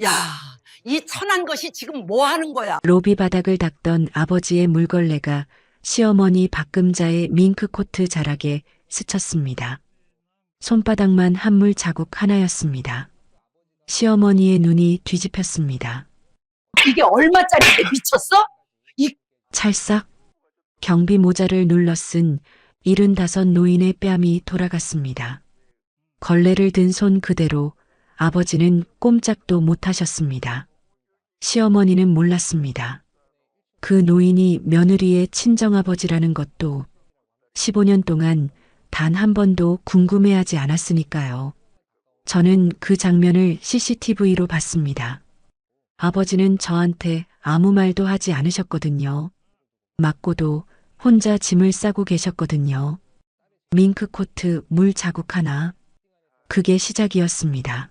야, 이 천한 것이 지금 뭐 하는 거야? 로비 바닥을 닦던 아버지의 물걸레가 시어머니 박금자의 밍크코트 자락에 스쳤습니다. 손바닥만 한물 자국 하나였습니다. 시어머니의 눈이 뒤집혔습니다. 이게 얼마짜리인데 미쳤어? 이 찰싹 경비 모자를 눌러 쓴 75 노인의 뺨이 돌아갔습니다. 걸레를 든 손 그대로 아버지는 꼼짝도 못하셨습니다. 시어머니는 몰랐습니다. 그 노인이 며느리의 친정아버지라는 것도 15년 동안 단 한 번도 궁금해하지 않았으니까요. 저는 그 장면을 CCTV로 봤습니다. 아버지는 저한테 아무 말도 하지 않으셨거든요. 맞고도 혼자 짐을 싸고 계셨거든요. 밍크코트 물 자국 하나. 그게 시작이었습니다.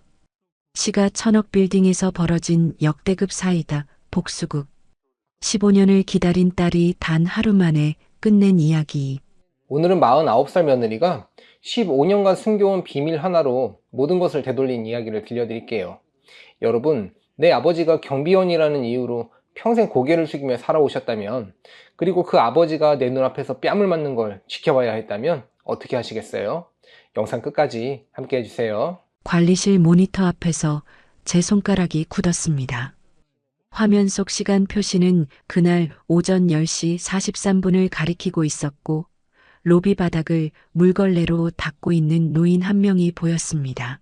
시가 1000억 빌딩에서 벌어진 역대급 사이다 복수극. 15년을 기다린 딸이 단 하루 만에 끝낸 이야기. 오늘은 49살 며느리가 15년간 숨겨온 비밀 하나로 모든 것을 되돌린 이야기를 들려드릴게요. 여러분, 내 아버지가 경비원이라는 이유로 평생 고개를 숙이며 살아오셨다면, 그리고 그 아버지가 내 눈앞에서 뺨을 맞는 걸 지켜봐야 했다면 어떻게 하시겠어요? 영상 끝까지 함께 해주세요. 관리실 모니터 앞에서 제 손가락이 굳었습니다. 화면 속 시간 표시는 그날 오전 10시 43분을 가리키고 있었고 로비 바닥을 물걸레로 닦고 있는 노인 한 명이 보였습니다.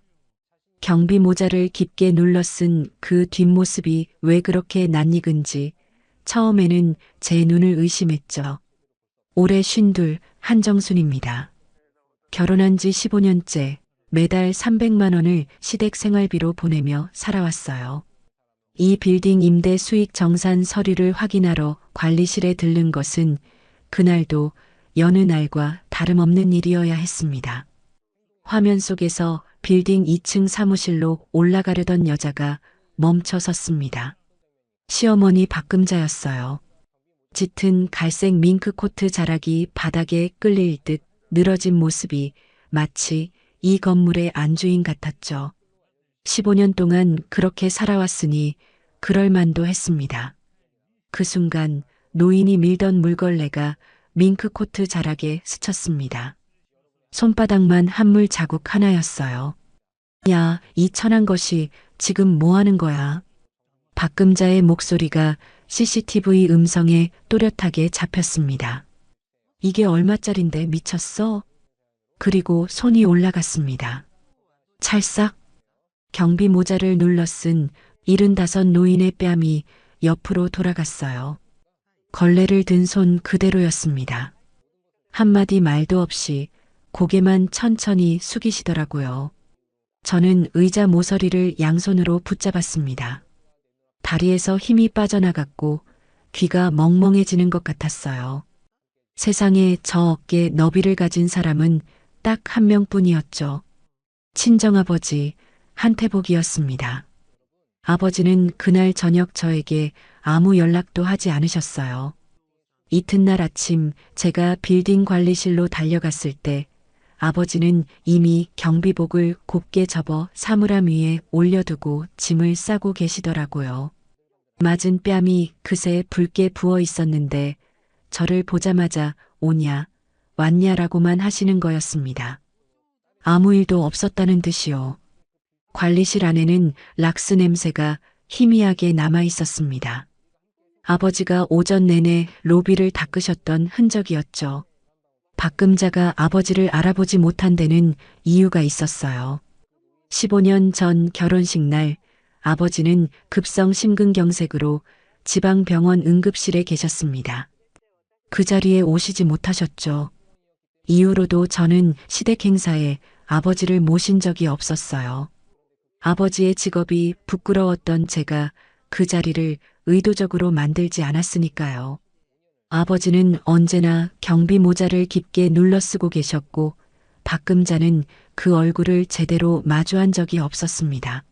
경비 모자를 깊게 눌러 쓴 그 뒷모습이 왜 그렇게 낯익은지 처음에는 제 눈을 의심했죠. 올해 52 한정순입니다. 결혼한 지 15년째 매달 300만 원을 시댁 생활비로 보내며 살아왔어요. 이 빌딩 임대 수익 정산 서류를 확인하러 관리실에 들른 것은 그날도 여느 날과 다름없는 일이어야 했습니다. 화면 속에서 빌딩 2층 사무실로 올라가려던 여자가 멈춰 섰습니다. 시어머니 박금자였어요. 짙은 갈색 밍크코트 자락이 바닥에 끌릴 듯 늘어진 모습이 마치 이 건물의 안주인 같았죠. 15년 동안 그렇게 살아왔으니 그럴 만도 했습니다. 그 순간 노인이 밀던 물걸레가 밍크코트 자락에 스쳤습니다. 손바닥만 한물 자국 하나였어요. 야, 이 천한 것이 지금 뭐 하는 거야? 박금자의 목소리가 CCTV 음성에 또렷하게 잡혔습니다. 이게 얼마짜린데 미쳤어? 그리고 손이 올라갔습니다. 찰싹 경비 모자를 눌러 쓴 75 노인의 뺨이 옆으로 돌아갔어요. 걸레를 든 손 그대로였습니다. 한마디 말도 없이 고개만 천천히 숙이시더라고요. 저는 의자 모서리를 양손으로 붙잡았습니다. 다리에서 힘이 빠져나갔고 귀가 멍멍해지는 것 같았어요. 세상에 저 어깨 너비를 가진 사람은 딱 한 명뿐이었죠. 친정아버지 한태복이었습니다. 아버지는 그날 저녁 저에게 아무 연락도 하지 않으셨어요. 이튿날 아침 제가 빌딩 관리실로 달려갔을 때 아버지는 이미 경비복을 곱게 접어 사물함 위에 올려두고 짐을 싸고 계시더라고요. 맞은 뺨이 그새 붉게 부어 있었는데 저를 보자마자 오냐, 왔냐라고만 하시는 거였습니다. 아무 일도 없었다는 듯이요. 관리실 안에는 락스 냄새가 희미하게 남아 있었습니다. 아버지가 오전 내내 로비를 닦으셨던 흔적이었죠. 박금자가 아버지를 알아보지 못한 데는 이유가 있었어요. 15년 전 결혼식 날 아버지는 급성 심근경색으로 지방병원 응급실에 계셨습니다. 그 자리에 오시지 못하셨죠. 이후로도 저는 시댁 행사에 아버지를 모신 적이 없었어요. 아버지의 직업이 부끄러웠던 제가 그 자리를 의도적으로 만들지 않았으니까요. 아버지는 언제나 경비 모자를 깊게 눌러 쓰고 계셨고 박금자는 그 얼굴을 제대로 마주한 적이 없었습니다.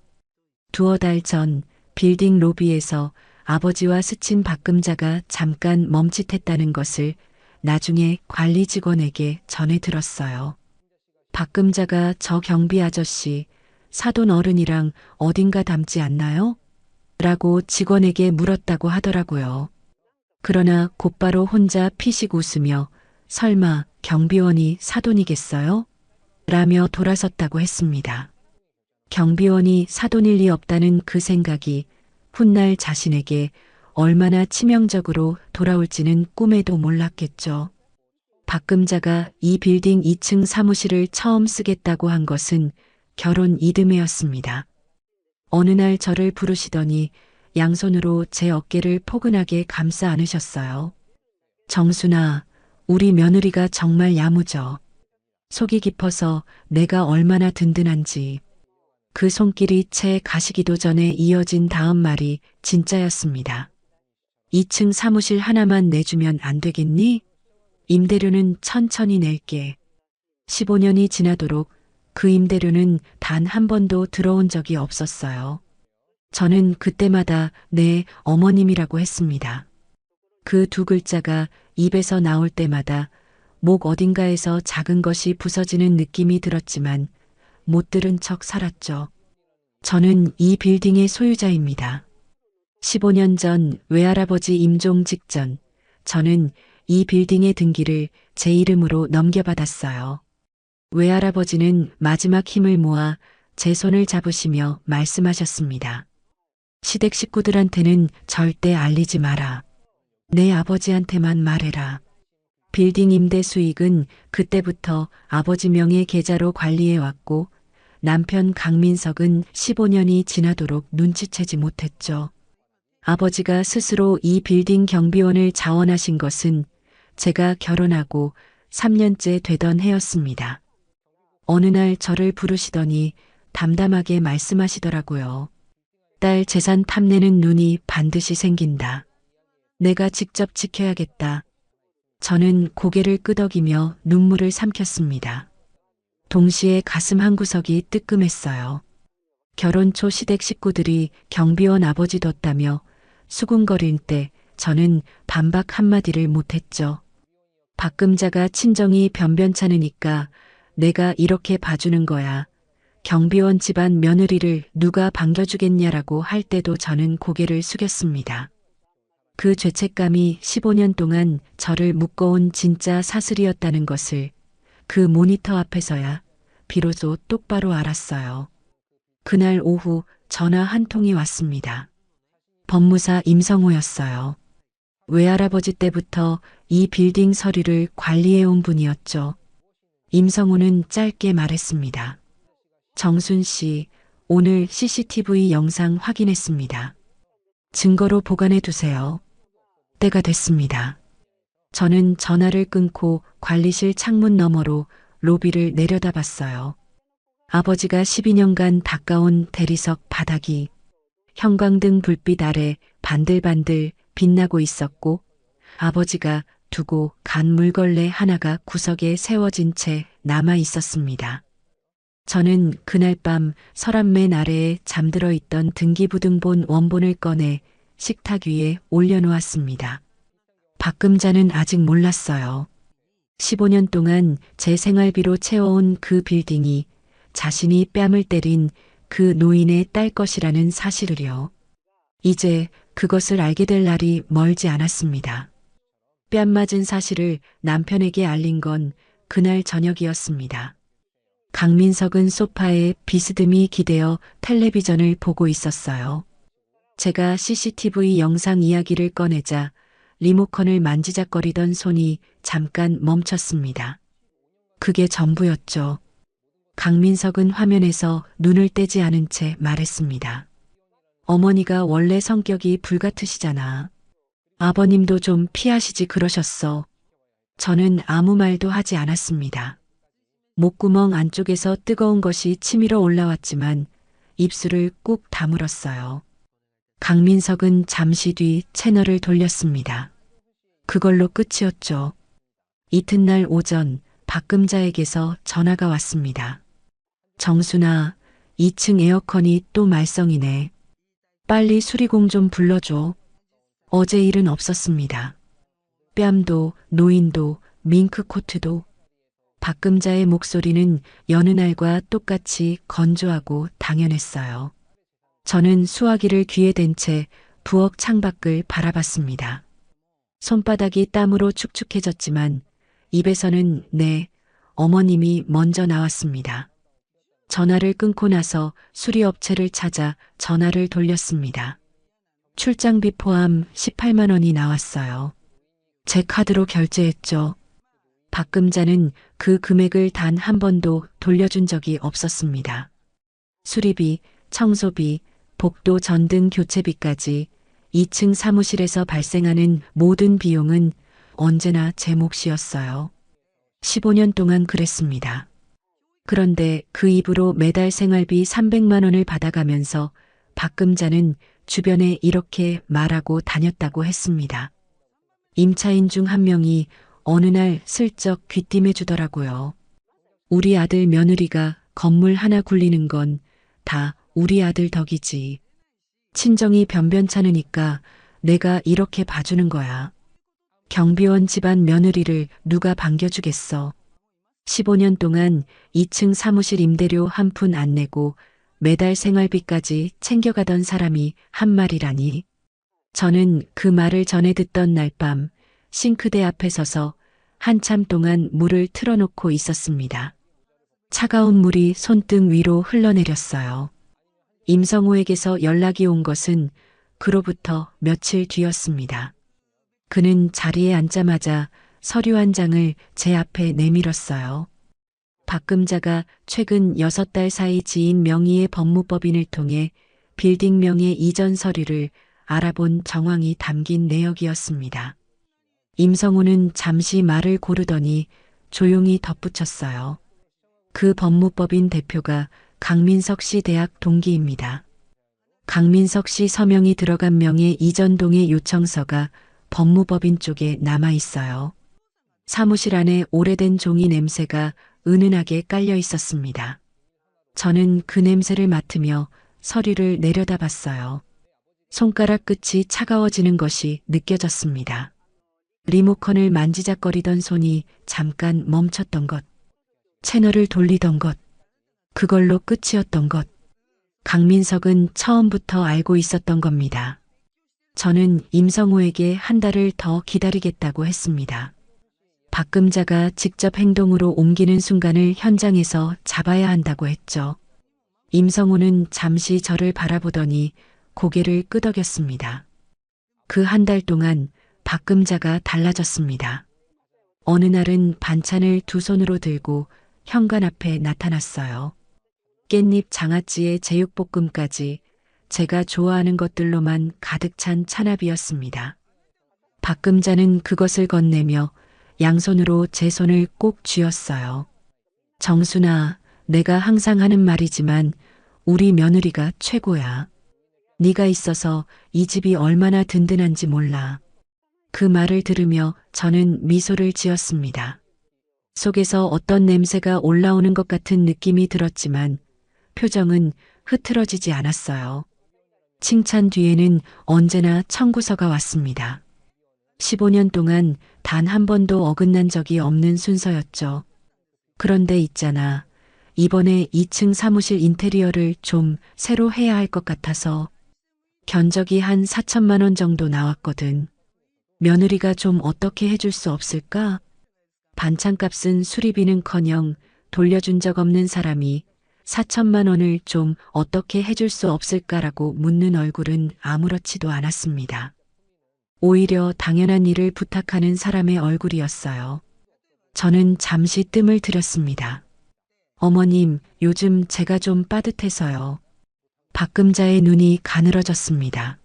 두어 달 전 빌딩 로비에서 아버지와 스친 박금자가 잠깐 멈칫했다는 것을 나중에 관리 직원에게 전해 들었어요. 박금자가 저 경비 아저씨 사돈 어른이랑 어딘가 닮지 않나요? 라고 직원에게 물었다고 하더라고요. 그러나 곧바로 혼자 피식 웃으며 설마 경비원이 사돈이겠어요? 라며 돌아섰다고 했습니다. 경비원이 사돈일 리 없다는 그 생각이 훗날 자신에게 얼마나 치명적으로 돌아올지는 꿈에도 몰랐겠죠. 박금자가 이 빌딩 2층 사무실을 처음 쓰겠다고 한 것은 결혼 이듬해였습니다. 어느 날 저를 부르시더니 양손으로 제 어깨를 포근하게 감싸 안으셨어요. 정순아, 우리 며느리가 정말 야무져. 속이 깊어서 내가 얼마나 든든한지. 그 손길이 채 가시기도 전에 이어진 다음 말이 진짜였습니다. 2층 사무실 하나만 내주면 안 되겠니? 임대료는 천천히 낼게. 15년이 지나도록 그 임대료는 단 한 번도 들어온 적이 없었어요. 저는 그때마다 네, 어머님이라고 했습니다. 그 두 글자가 입에서 나올 때마다 목 어딘가에서 작은 것이 부서지는 느낌이 들었지만 못 들은 척 살았죠. 저는 이 빌딩의 소유자입니다. 15년 전 외할아버지 임종 직전 저는 이 빌딩의 등기를 제 이름으로 넘겨받았어요. 외할아버지는 마지막 힘을 모아 제 손을 잡으시며 말씀하셨습니다. 시댁 식구들한테는 절대 알리지 마라. 내 아버지한테만 말해라. 빌딩 임대 수익은 그때부터 아버지 명의 계좌로 관리해왔고 남편 강민석은 15년이 지나도록 눈치채지 못했죠. 아버지가 스스로 이 빌딩 경비원을 자원하신 것은 제가 결혼하고 3년째 되던 해였습니다. 어느 날 저를 부르시더니 담담하게 말씀하시더라고요. 딸 재산 탐내는 눈이 반드시 생긴다. 내가 직접 지켜야겠다. 저는 고개를 끄덕이며 눈물을 삼켰습니다. 동시에 가슴 한구석이 뜨끔했어요. 결혼 초 시댁 식구들이 경비원 아버지 뒀다며 수군거릴 때 저는 반박 한마디를 못했죠. 박금자가 친정이 변변찮으니까 내가 이렇게 봐주는 거야. 경비원 집안 며느리를 누가 반겨주겠냐라고 할 때도 저는 고개를 숙였습니다. 그 죄책감이 15년 동안 저를 묶어온 진짜 사슬이었다는 것을 그 모니터 앞에서야 비로소 똑바로 알았어요. 그날 오후 전화 한 통이 왔습니다. 법무사 임성호였어요. 외할아버지 때부터 이 빌딩 서류를 관리해온 분이었죠. 임성호는 짧게 말했습니다. 정순 씨, 오늘 CCTV 영상 확인했습니다. 증거로 보관해 두세요. 때가 됐습니다. 저는 전화를 끊고 관리실 창문 너머로 로비를 내려다봤어요. 아버지가 12년간 닦아온 대리석 바닥이 형광등 불빛 아래 반들반들 빛나고 있었고 아버지가 두고 간 물걸레 하나가 구석에 세워진 채 남아 있었습니다. 저는 그날 밤 서랍맨 아래에 잠들어 있던 등기부등본 원본을 꺼내 식탁 위에 올려놓았습니다. 박금자는 아직 몰랐어요. 15년 동안 제 생활비로 채워온 그 빌딩이 자신이 뺨을 때린 그 노인의 딸 것이라는 사실을요. 이제 그것을 알게 될 날이 멀지 않았습니다. 뺨 맞은 사실을 남편에게 알린 건 그날 저녁이었습니다. 강민석은 소파에 비스듬히 기대어 텔레비전을 보고 있었어요. 제가 CCTV 영상 이야기를 꺼내자 리모컨을 만지작거리던 손이 잠깐 멈췄습니다. 그게 전부였죠. 강민석은 화면에서 눈을 떼지 않은 채 말했습니다. 어머니가 원래 성격이 불같으시잖아. 아버님도 좀 피하시지 그러셨어. 저는 아무 말도 하지 않았습니다. 목구멍 안쪽에서 뜨거운 것이 치밀어 올라왔지만 입술을 꾹 다물었어요. 강민석은 잠시 뒤 채널을 돌렸습니다. 그걸로 끝이었죠. 이튿날 오전 박금자에게서 전화가 왔습니다. 정순아, 2층 에어컨이 또 말썽이네. 빨리 수리공 좀 불러줘. 어제 일은 없었습니다. 뺨도 노인도 밍크코트도. 박금자의 목소리는 여느 날과 똑같이 건조하고 당연했어요. 저는 수화기를 귀에 댄 채 부엌 창밖을 바라봤습니다. 손바닥이 땀으로 축축해졌지만 입에서는 네, 어머님이 먼저 나왔습니다. 전화를 끊고 나서 수리업체를 찾아 전화를 돌렸습니다. 출장비 포함 18만 원이 나왔어요. 제 카드로 결제했죠. 박금자는 그 금액을 단 한 번도 돌려준 적이 없었습니다. 수리비, 청소비, 복도 전등 교체비까지 2층 사무실에서 발생하는 모든 비용은 언제나 제 몫이었어요. 15년 동안 그랬습니다. 그런데 그 입으로 매달 생활비 300만 원을 받아가면서 박금자는 주변에 이렇게 말하고 다녔다고 했습니다. 임차인 중 한 명이 어느 날 슬쩍 귀띔해 주더라고요. 우리 아들 며느리가 건물 하나 굴리는 건 다 우리 아들 덕이지. 친정이 변변찮으니까 내가 이렇게 봐주는 거야. 경비원 집안 며느리를 누가 반겨주겠어. 15년 동안 2층 사무실 임대료 한 푼 안 내고 매달 생활비까지 챙겨가던 사람이 한 말이라니. 저는 그 말을 전해 듣던 날 밤 싱크대 앞에 서서 한참 동안 물을 틀어놓고 있었습니다. 차가운 물이 손등 위로 흘러내렸어요. 임성호에게서 연락이 온 것은 그로부터 며칠 뒤였습니다. 그는 자리에 앉자마자 서류 한 장을 제 앞에 내밀었어요. 박금자가 최근 6달 사이 지인 명의의 법무법인을 통해 빌딩 명의 이전 서류를 알아본 정황이 담긴 내역이었습니다. 임성호는 잠시 말을 고르더니 조용히 덧붙였어요. 그 법무법인 대표가 강민석 씨 대학 동기입니다. 강민석 씨 서명이 들어간 명의 이전동의 요청서가 법무법인 쪽에 남아 있어요. 사무실 안에 오래된 종이 냄새가 은은하게 깔려 있었습니다. 저는 그 냄새를 맡으며 서류를 내려다봤어요. 손가락 끝이 차가워지는 것이 느껴졌습니다. 리모컨을 만지작거리던 손이 잠깐 멈췄던 것. 채널을 돌리던 것. 그걸로 끝이었던 것. 강민석은 처음부터 알고 있었던 겁니다. 저는 임성호에게 한 달을 더 기다리겠다고 했습니다. 박금자가 직접 행동으로 옮기는 순간을 현장에서 잡아야 한다고 했죠. 임성호는 잠시 저를 바라보더니 고개를 끄덕였습니다. 그 한 달 동안 박금자가 달라졌습니다. 어느 날은 반찬을 두 손으로 들고 현관 앞에 나타났어요. 깻잎 장아찌에 제육볶음까지 제가 좋아하는 것들로만 가득 찬 찬압이었습니다. 박금자는 그것을 건네며 양손으로 제 손을 꼭 쥐었어요. 정순아, 내가 항상 하는 말이지만 우리 며느리가 최고야. 네가 있어서 이 집이 얼마나 든든한지 몰라. 그 말을 들으며 저는 미소를 지었습니다. 속에서 어떤 냄새가 올라오는 것 같은 느낌이 들었지만 표정은 흐트러지지 않았어요. 칭찬 뒤에는 언제나 청구서가 왔습니다. 15년 동안 단 한 번도 어긋난 적이 없는 순서였죠. 그런데 있잖아. 이번에 2층 사무실 인테리어를 좀 새로 해야 할 것 같아서 견적이 한 4천만 원 정도 나왔거든. 며느리가 좀 어떻게 해줄 수 없을까? 반찬값은 수리비는커녕 돌려준 적 없는 사람이 4천만 원을 좀 어떻게 해줄 수 없을까라고 묻는 얼굴은 아무렇지도 않았습니다. 오히려 당연한 일을 부탁하는 사람의 얼굴이었어요. 저는 잠시 뜸을 들였습니다. 어머님, 요즘 제가 좀 빠듯해서요. 박금자의 눈이 가늘어졌습니다.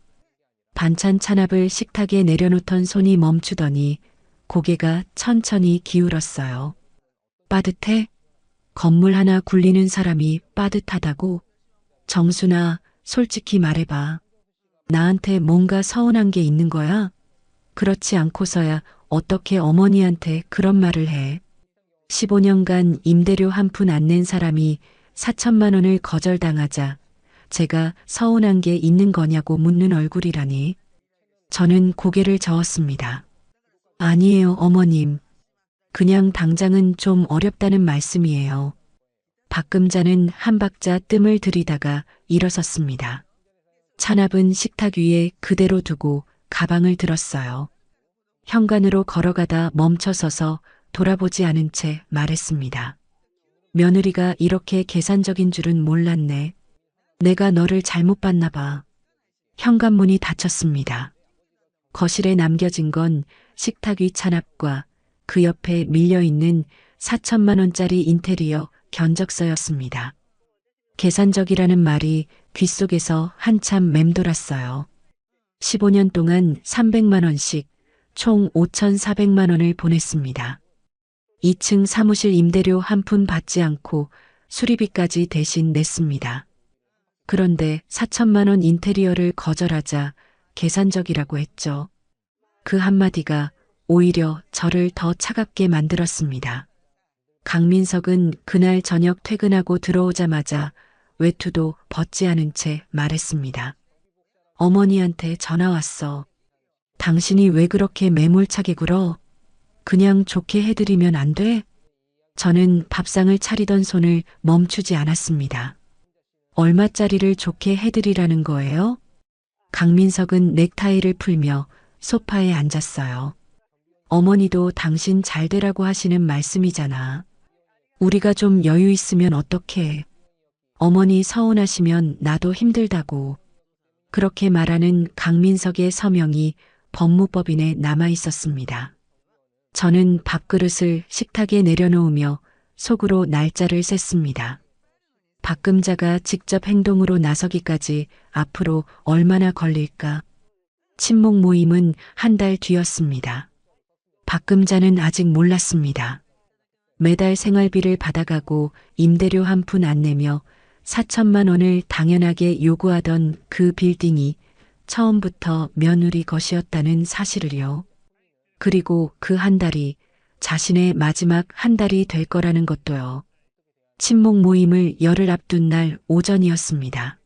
반찬 찬압을 식탁에 내려놓던 손이 멈추더니 고개가 천천히 기울었어요. 빠듯해? 건물 하나 굴리는 사람이 빠듯하다고? 정순아, 솔직히 말해봐. 나한테 뭔가 서운한 게 있는 거야? 그렇지 않고서야 어떻게 어머니한테 그런 말을 해. 15년간 임대료 한 푼 안 낸 사람이 4천만 원을 거절당하자 제가 서운한 게 있는 거냐고 묻는 얼굴이라니. 저는 고개를 저었습니다. 아니에요, 어머님. 그냥 당장은 좀 어렵다는 말씀이에요. 박금자는 한 박자 뜸을 들이다가 일어섰습니다. 찬압은 식탁 위에 그대로 두고 가방을 들었어요. 현관으로 걸어가다 멈춰서서 돌아보지 않은 채 말했습니다. 며느리가 이렇게 계산적인 줄은 몰랐네. 내가 너를 잘못 봤나 봐. 현관문이 닫혔습니다. 거실에 남겨진 건 식탁 위 찬압과 그 옆에 밀려있는 4천만 원짜리 인테리어 견적서였습니다. 계산적이라는 말이 귓속에서 한참 맴돌았어요. 15년 동안 300만 원씩 총 5,400만 원을 보냈습니다. 2층 사무실 임대료 한 푼 받지 않고 수리비까지 대신 냈습니다. 그런데 4천만 원 인테리어를 거절하자 계산적이라고 했죠. 그 한마디가 오히려 저를 더 차갑게 만들었습니다. 강민석은 그날 저녁 퇴근하고 들어오자마자 외투도 벗지 않은 채 말했습니다. 어머니한테 전화 왔어. 당신이 왜 그렇게 매몰차게 굴어? 그냥 좋게 해드리면 안 돼? 저는 밥상을 차리던 손을 멈추지 않았습니다. 얼마짜리를 좋게 해드리라는 거예요? 강민석은 넥타이를 풀며 소파에 앉았어요. 어머니도 당신 잘 되라고 하시는 말씀이잖아. 우리가 좀 여유 있으면 어떡해. 어머니 서운하시면 나도 힘들다고. 그렇게 말하는 강민석의 서명이 법무법인에 남아 있었습니다. 저는 밥그릇을 식탁에 내려놓으며 속으로 날짜를 셌습니다. 박금자가 직접 행동으로 나서기까지 앞으로 얼마나 걸릴까? 친목 모임은 한 달 뒤였습니다. 박금자는 아직 몰랐습니다. 매달 생활비를 받아가고 임대료 한 푼 안 내며 4천만 원을 당연하게 요구하던 그 빌딩이 처음부터 며느리 것이었다는 사실을요. 그리고 그 한 달이 자신의 마지막 한 달이 될 거라는 것도요. 친목 모임을 열흘 앞둔 날 오전이었습니다.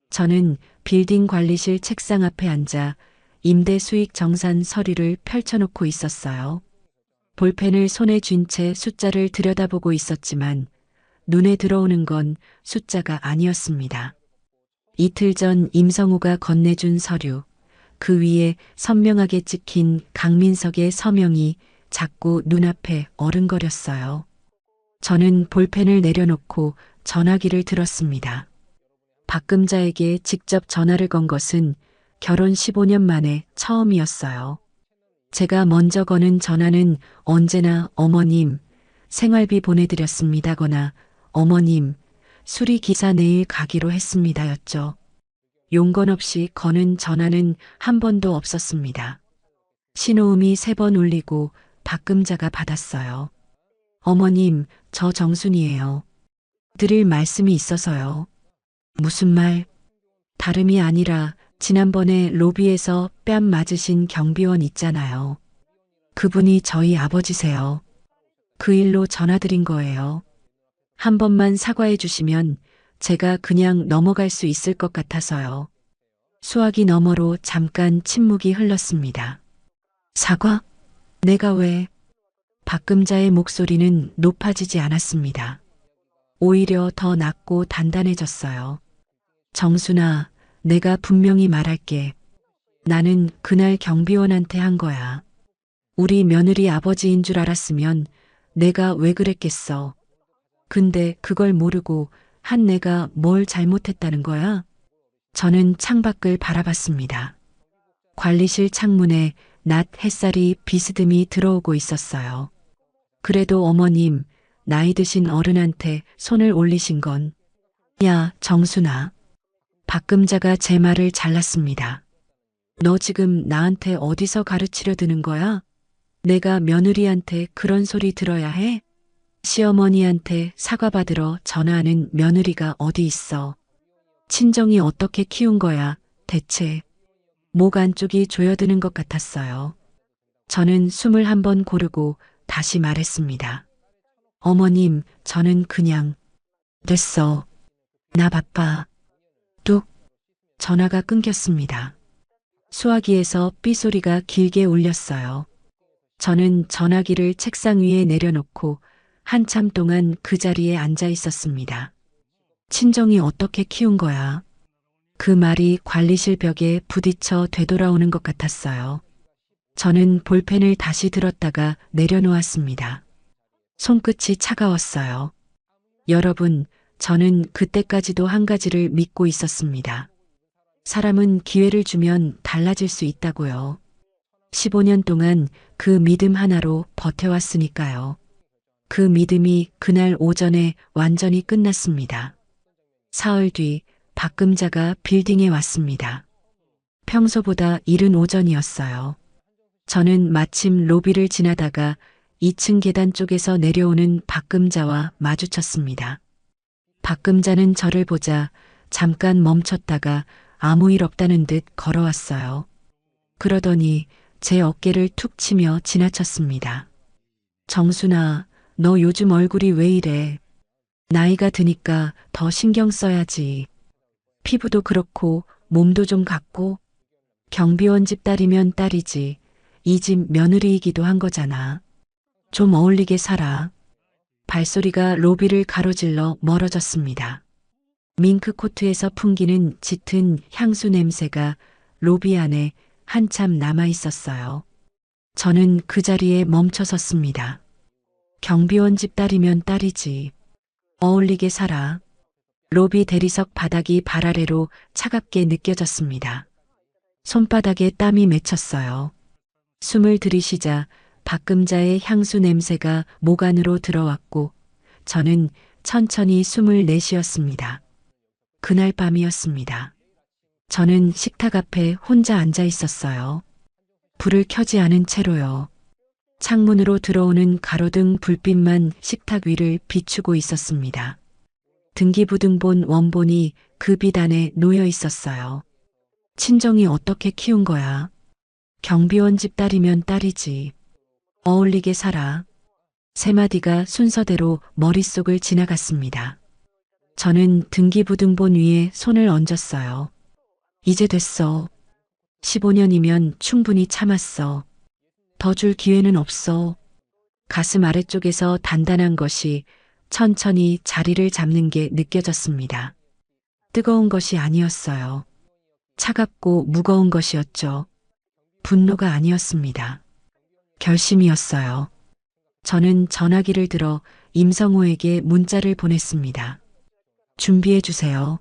저는 빌딩 관리실 책상 앞에 앉아 임대 수익 정산 서류를 펼쳐놓고 있었어요. 볼펜을 손에 쥔 채 숫자를 들여다보고 있었지만 눈에 들어오는 건 숫자가 아니었습니다. 이틀 전 임성우가 건네준 서류, 그 위에 선명하게 찍힌 강민석의 서명이 자꾸 눈앞에 어른거렸어요. 저는 볼펜을 내려놓고 전화기를 들었습니다. 박금자에게 직접 전화를 건 것은 결혼 15년 만에 처음이었어요. 제가 먼저 거는 전화는 언제나 어머님, 생활비 보내드렸습니다거나 어머님, 수리기사 내일 가기로 했습니다였죠. 용건 없이 거는 전화는 한 번도 없었습니다. 신호음이 3번 울리고 박금자가 받았어요. 어머님, 저 정순이에요. 드릴 말씀이 있어서요. 무슨 말? 다름이 아니라 지난번에 로비에서 뺨 맞으신 경비원 있잖아요. 그분이 저희 아버지세요. 그 일로 전화드린 거예요. 한 번만 사과해 주시면 제가 그냥 넘어갈 수 있을 것 같아서요. 수화기 너머로 잠깐 침묵이 흘렀습니다. 사과? 내가 왜? 박금자의 목소리는 높아지지 않았습니다. 오히려 더 낮고 단단해졌어요. 정순아, 내가 분명히 말할게. 나는 그날 경비원한테 한 거야. 우리 며느리 아버지인 줄 알았으면 내가 왜 그랬겠어. 근데 그걸 모르고 한 내가 뭘 잘못했다는 거야? 저는 창밖을 바라봤습니다. 관리실 창문에 낮 햇살이 비스듬히 들어오고 있었어요. 그래도 어머님, 나이 드신 어른한테 손을 올리신 건. 야, 정순아. 박금자가 제 말을 잘랐습니다. 너 지금 나한테 어디서 가르치려 드는 거야? 내가 며느리한테 그런 소리 들어야 해? 시어머니한테 사과받으러 전화하는 며느리가 어디 있어? 친정이 어떻게 키운 거야, 대체? 목 안쪽이 조여드는 것 같았어요. 저는 숨을 한번 고르고 다시 말했습니다. 어머님, 저는 그냥. 됐어. 나 바빠. 뚝. 전화가 끊겼습니다. 수화기에서 삐소리가 길게 울렸어요. 저는 전화기를 책상 위에 내려놓고 한참 동안 그 자리에 앉아 있었습니다. 친정이 어떻게 키운 거야? 그 말이 관리실 벽에 부딪혀 되돌아오는 것 같았어요. 저는 볼펜을 다시 들었다가 내려놓았습니다. 손끝이 차가웠어요. 여러분, 저는 그때까지도 한 가지를 믿고 있었습니다. 사람은 기회를 주면 달라질 수 있다고요. 15년 동안 그 믿음 하나로 버텨왔으니까요. 그 믿음이 그날 오전에 완전히 끝났습니다. 사흘 뒤 박금자가 빌딩에 왔습니다. 평소보다 이른 오전이었어요. 저는 마침 로비를 지나다가 2층 계단 쪽에서 내려오는 박금자와 마주쳤습니다. 박금자는 저를 보자 잠깐 멈췄다가 아무 일 없다는 듯 걸어왔어요. 그러더니 제 어깨를 툭 치며 지나쳤습니다. 정순아, 너 요즘 얼굴이 왜 이래? 나이가 드니까 더 신경 써야지. 피부도 그렇고 몸도 좀 같고. 경비원 집 딸이면 딸이지. 이 집 며느리이기도 한 거잖아. 좀 어울리게 살아. 발소리가 로비를 가로질러 멀어졌습니다. 밍크 코트에서 풍기는 짙은 향수 냄새가 로비 안에 한참 남아 있었어요. 저는 그 자리에 멈춰 섰습니다. 경비원 집 딸이면 딸이지. 어울리게 살아. 로비 대리석 바닥이 발 아래로 차갑게 느껴졌습니다. 손바닥에 땀이 맺혔어요. 숨을 들이쉬자 박금자의 향수 냄새가 목 안으로 들어왔고 저는 천천히 숨을 내쉬었습니다. 그날 밤이었습니다. 저는 식탁 앞에 혼자 앉아 있었어요. 불을 켜지 않은 채로요. 창문으로 들어오는 가로등 불빛만 식탁 위를 비추고 있었습니다. 등기부등본 원본이 그 빛 안에 놓여 있었어요. 친정이 어떻게 키운 거야? 경비원 집 딸이면 딸이지. 어울리게 살아. 세 마디가 순서대로 머릿속을 지나갔습니다. 저는 등기부등본 위에 손을 얹었어요. 이제 됐어. 15년이면 충분히 참았어. 더 줄 기회는 없어. 가슴 아래쪽에서 단단한 것이 천천히 자리를 잡는 게 느껴졌습니다. 뜨거운 것이 아니었어요. 차갑고 무거운 것이었죠. 분노가 아니었습니다. 결심이었어요. 저는 전화기를 들어 임성호에게 문자를 보냈습니다. 준비해 주세요.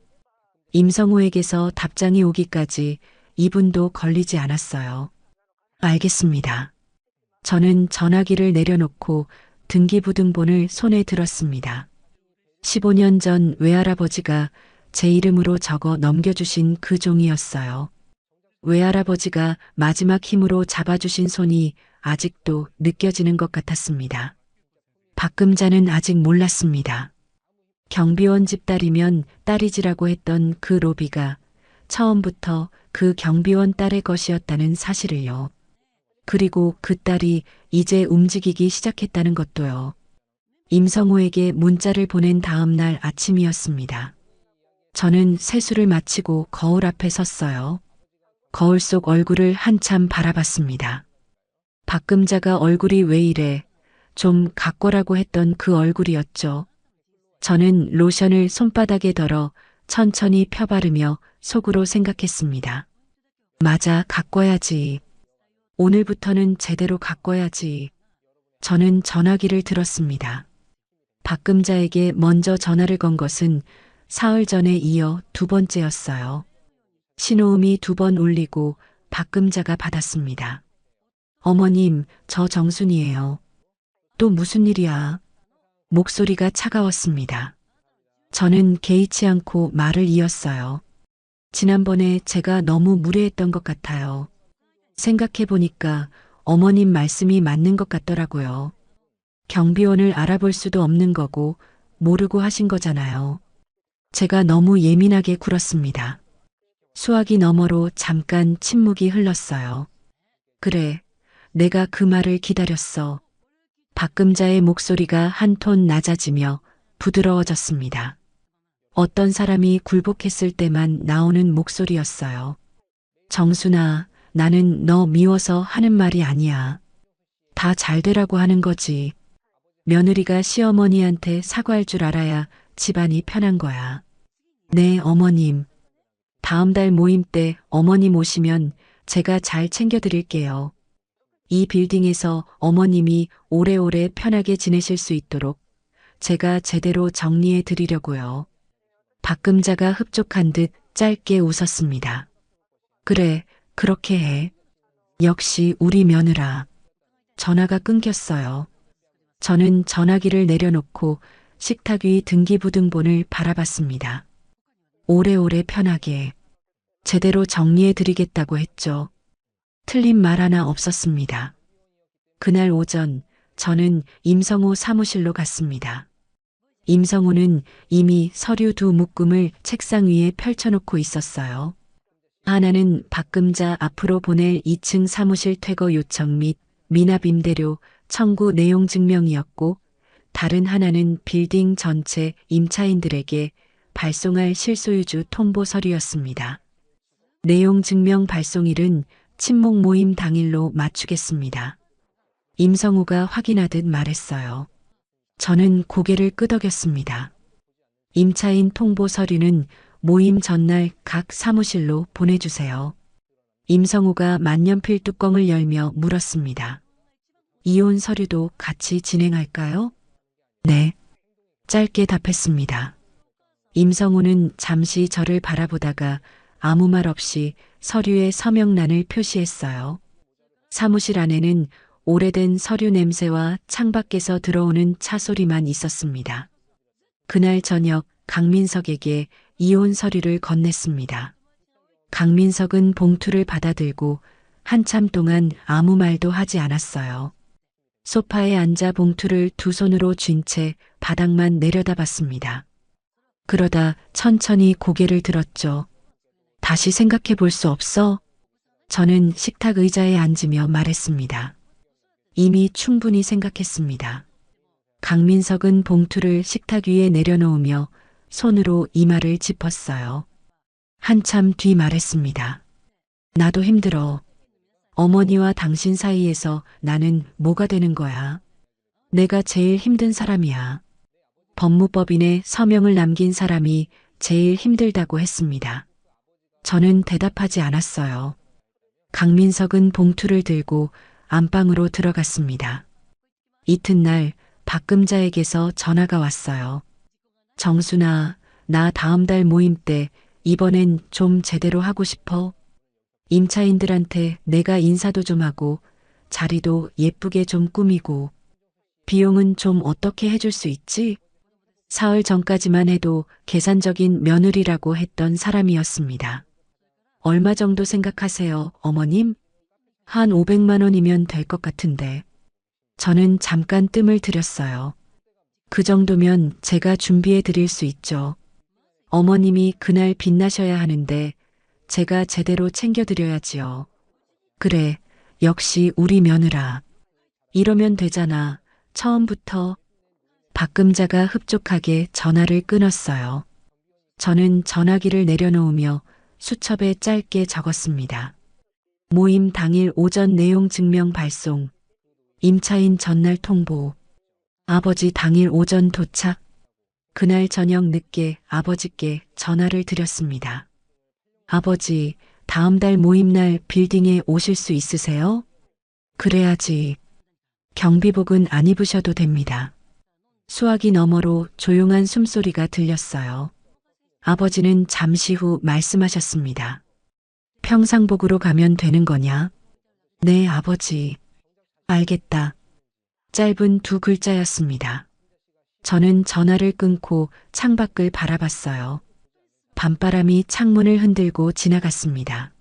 임성호에게서 답장이 오기까지 2분도 걸리지 않았어요. 알겠습니다. 저는 전화기를 내려놓고 등기부등본을 손에 들었습니다. 15년 전 외할아버지가 제 이름으로 적어 넘겨주신 그 종이었어요. 외할아버지가 마지막 힘으로 잡아주신 손이 아직도 느껴지는 것 같았습니다. 박금자는 아직 몰랐습니다. 경비원 집 딸이면 딸이지라고 했던 그 로비가 처음부터 그 경비원 딸의 것이었다는 사실을요. 그리고 그 딸이 이제 움직이기 시작했다는 것도요. 임성호에게 문자를 보낸 다음 날 아침이었습니다. 저는 세수를 마치고 거울 앞에 섰어요. 거울 속 얼굴을 한참 바라봤습니다. 박금자가 얼굴이 왜 이래 좀 갖고라고 했던 그 얼굴이었죠. 저는 로션을 손바닥에 덜어 천천히 펴바르며 속으로 생각했습니다. 맞아, 가꿔야지. 오늘부터는 제대로 가꿔야지. 저는 전화기를 들었습니다. 박금자에게 먼저 전화를 건 것은 사흘 전에 이어 두 번째였어요. 신호음이 2번 울리고 박금자가 받았습니다. 어머님, 저 정순이에요. 또 무슨 일이야? 목소리가 차가웠습니다. 저는 개의치 않고 말을 이었어요. 지난번에 제가 너무 무례했던 것 같아요. 생각해보니까 어머님 말씀이 맞는 것 같더라고요. 경비원을 알아볼 수도 없는 거고 모르고 하신 거잖아요. 제가 너무 예민하게 굴었습니다. 수화기 너머로 잠깐 침묵이 흘렀어요. 그래, 내가 그 말을 기다렸어. 박금자의 목소리가 한 톤 낮아지며 부드러워졌습니다. 어떤 사람이 굴복했을 때만 나오는 목소리였어요. 정순아, 나는 너 미워서 하는 말이 아니야. 다 잘 되라고 하는 거지. 며느리가 시어머니한테 사과할 줄 알아야 집안이 편한 거야. 네, 어머님. 다음 달 모임 때 어머님 오시면 제가 잘 챙겨드릴게요. 이 빌딩에서 어머님이 오래오래 편하게 지내실 수 있도록 제가 제대로 정리해 드리려고요. 박금자가 흡족한 듯 짧게 웃었습니다. 그래, 그렇게 해. 역시 우리 며느라. 전화가 끊겼어요. 저는 전화기를 내려놓고 식탁 위 등기부등본을 바라봤습니다. 오래오래 편하게 제대로 정리해 드리겠다고 했죠. 틀린 말 하나 없었습니다. 그날 오전 저는 임성호 사무실로 갔습니다. 임성호는 이미 서류 두 묶음을 책상 위에 펼쳐놓고 있었어요. 하나는 박금자 앞으로 보낼 2층 사무실 퇴거 요청 및 미납 임대료 청구 내용 증명이었고, 다른 하나는 빌딩 전체 임차인들에게 발송할 실소유주 통보 서류였습니다. 내용 증명 발송일은 친목 모임 당일로 맞추겠습니다. 임성우가 확인하듯 말했어요. 저는 고개를 끄덕였습니다. 임차인 통보 서류는 모임 전날 각 사무실로 보내주세요. 임성우가 만년필 뚜껑을 열며 물었습니다. 이혼 서류도 같이 진행할까요? 네. 짧게 답했습니다. 임성우는 잠시 저를 바라보다가 아무 말 없이 서류에 서명란을 표시했어요. 사무실 안에는 오래된 서류 냄새와 창밖에서 들어오는 차 소리만 있었습니다. 그날 저녁 강민석에게 이혼 서류를 건넸습니다. 강민석은 봉투를 받아들고 한참 동안 아무 말도 하지 않았어요. 소파에 앉아 봉투를 두 손으로 쥔 채 바닥만 내려다봤습니다. 그러다 천천히 고개를 들었죠. 다시 생각해 볼 수 없어? 저는 식탁 의자에 앉으며 말했습니다. 이미 충분히 생각했습니다. 강민석은 봉투를 식탁 위에 내려놓으며 손으로 이마를 짚었어요. 한참 뒤 말했습니다. 나도 힘들어. 어머니와 당신 사이에서 나는 뭐가 되는 거야? 내가 제일 힘든 사람이야. 법무법인에 서명을 남긴 사람이 제일 힘들다고 했습니다. 저는 대답하지 않았어요. 강민석은 봉투를 들고 안방으로 들어갔습니다. 이튿날 박금자에게서 전화가 왔어요. 정순아, 나 다음 달 모임 때 이번엔 좀 제대로 하고 싶어. 임차인들한테 내가 인사도 좀 하고 자리도 예쁘게 좀 꾸미고 비용은 좀 어떻게 해줄 수 있지? 사흘 전까지만 해도 계산적인 며느리라고 했던 사람이었습니다. 얼마 정도 생각하세요, 어머님? 한 500만 원이면 될 것 같은데. 저는 잠깐 뜸을 들였어요. 그 정도면 제가 준비해 드릴 수 있죠. 어머님이 그날 빛나셔야 하는데 제가 제대로 챙겨드려야지요. 그래, 역시 우리 며느라. 이러면 되잖아. 처음부터. 박금자가 흡족하게 전화를 끊었어요. 저는 전화기를 내려놓으며 수첩에 짧게 적었습니다. 모임 당일 오전 내용 증명 발송. 임차인 전날 통보. 아버지 당일 오전 도착. 그날 저녁 늦게 아버지께 전화를 드렸습니다. 아버지, 다음 달 모임날 빌딩에 오실 수 있으세요? 그래야지. 경비복은 안 입으셔도 됩니다. 수화기 너머로 조용한 숨소리가 들렸어요. 아버지는 잠시 후 말씀하셨습니다. 평상복으로 가면 되는 거냐? 네, 아버지. 알겠다. 짧은 두 글자였습니다. 저는 전화를 끊고 창밖을 바라봤어요. 밤바람이 창문을 흔들고 지나갔습니다.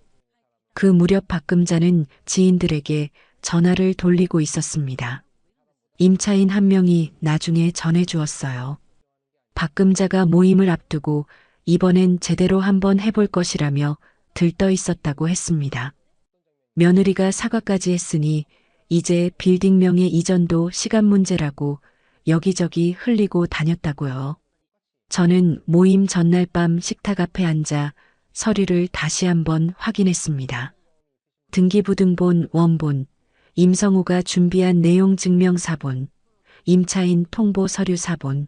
그 무렵 박금자는 지인들에게 전화를 돌리고 있었습니다. 임차인 한 명이 나중에 전해주었어요. 박금자가 모임을 앞두고 이번엔 제대로 한번 해볼 것이라며 들떠 있었다고 했습니다. 며느리가 사과까지 했으니 이제 빌딩명의 이전도 시간 문제라고 여기저기 흘리고 다녔다고요. 저는 모임 전날 밤 식탁 앞에 앉아 서류를 다시 한번 확인했습니다. 등기부등본 원본, 임성우가 준비한 내용 증명사본, 임차인 통보 서류 사본,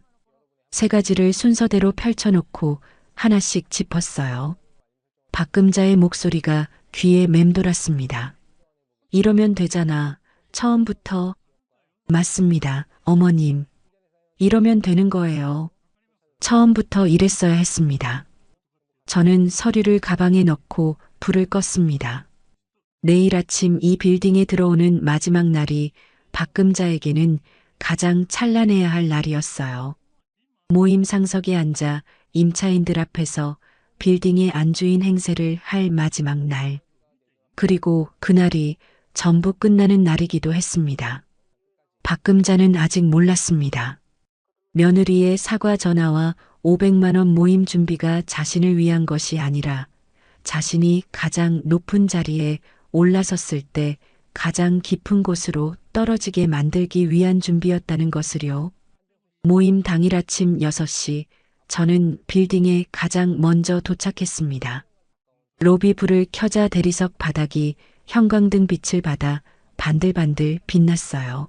세 가지를 순서대로 펼쳐놓고 하나씩 짚었어요. 박금자의 목소리가 귀에 맴돌았습니다. 이러면 되잖아. 처음부터. 맞습니다, 어머님. 이러면 되는 거예요. 처음부터 이랬어야 했습니다. 저는 서류를 가방에 넣고 불을 껐습니다. 내일 아침 이 빌딩에 들어오는 마지막 날이 박금자에게는 가장 찬란해야 할 날이었어요. 모임 상석에 앉아 임차인들 앞에서 빌딩의 안주인 행세를 할 마지막 날. 그리고 그날이 전부 끝나는 날이기도 했습니다. 박금자는 아직 몰랐습니다. 며느리의 사과 전화와 500만 원 모임 준비가 자신을 위한 것이 아니라 자신이 가장 높은 자리에 올라섰을 때 가장 깊은 곳으로 떨어지게 만들기 위한 준비였다는 것을요. 모임 당일 아침 6시 저는 빌딩에 가장 먼저 도착했습니다. 로비 불을 켜자 대리석 바닥이 형광등 빛을 받아 반들반들 빛났어요.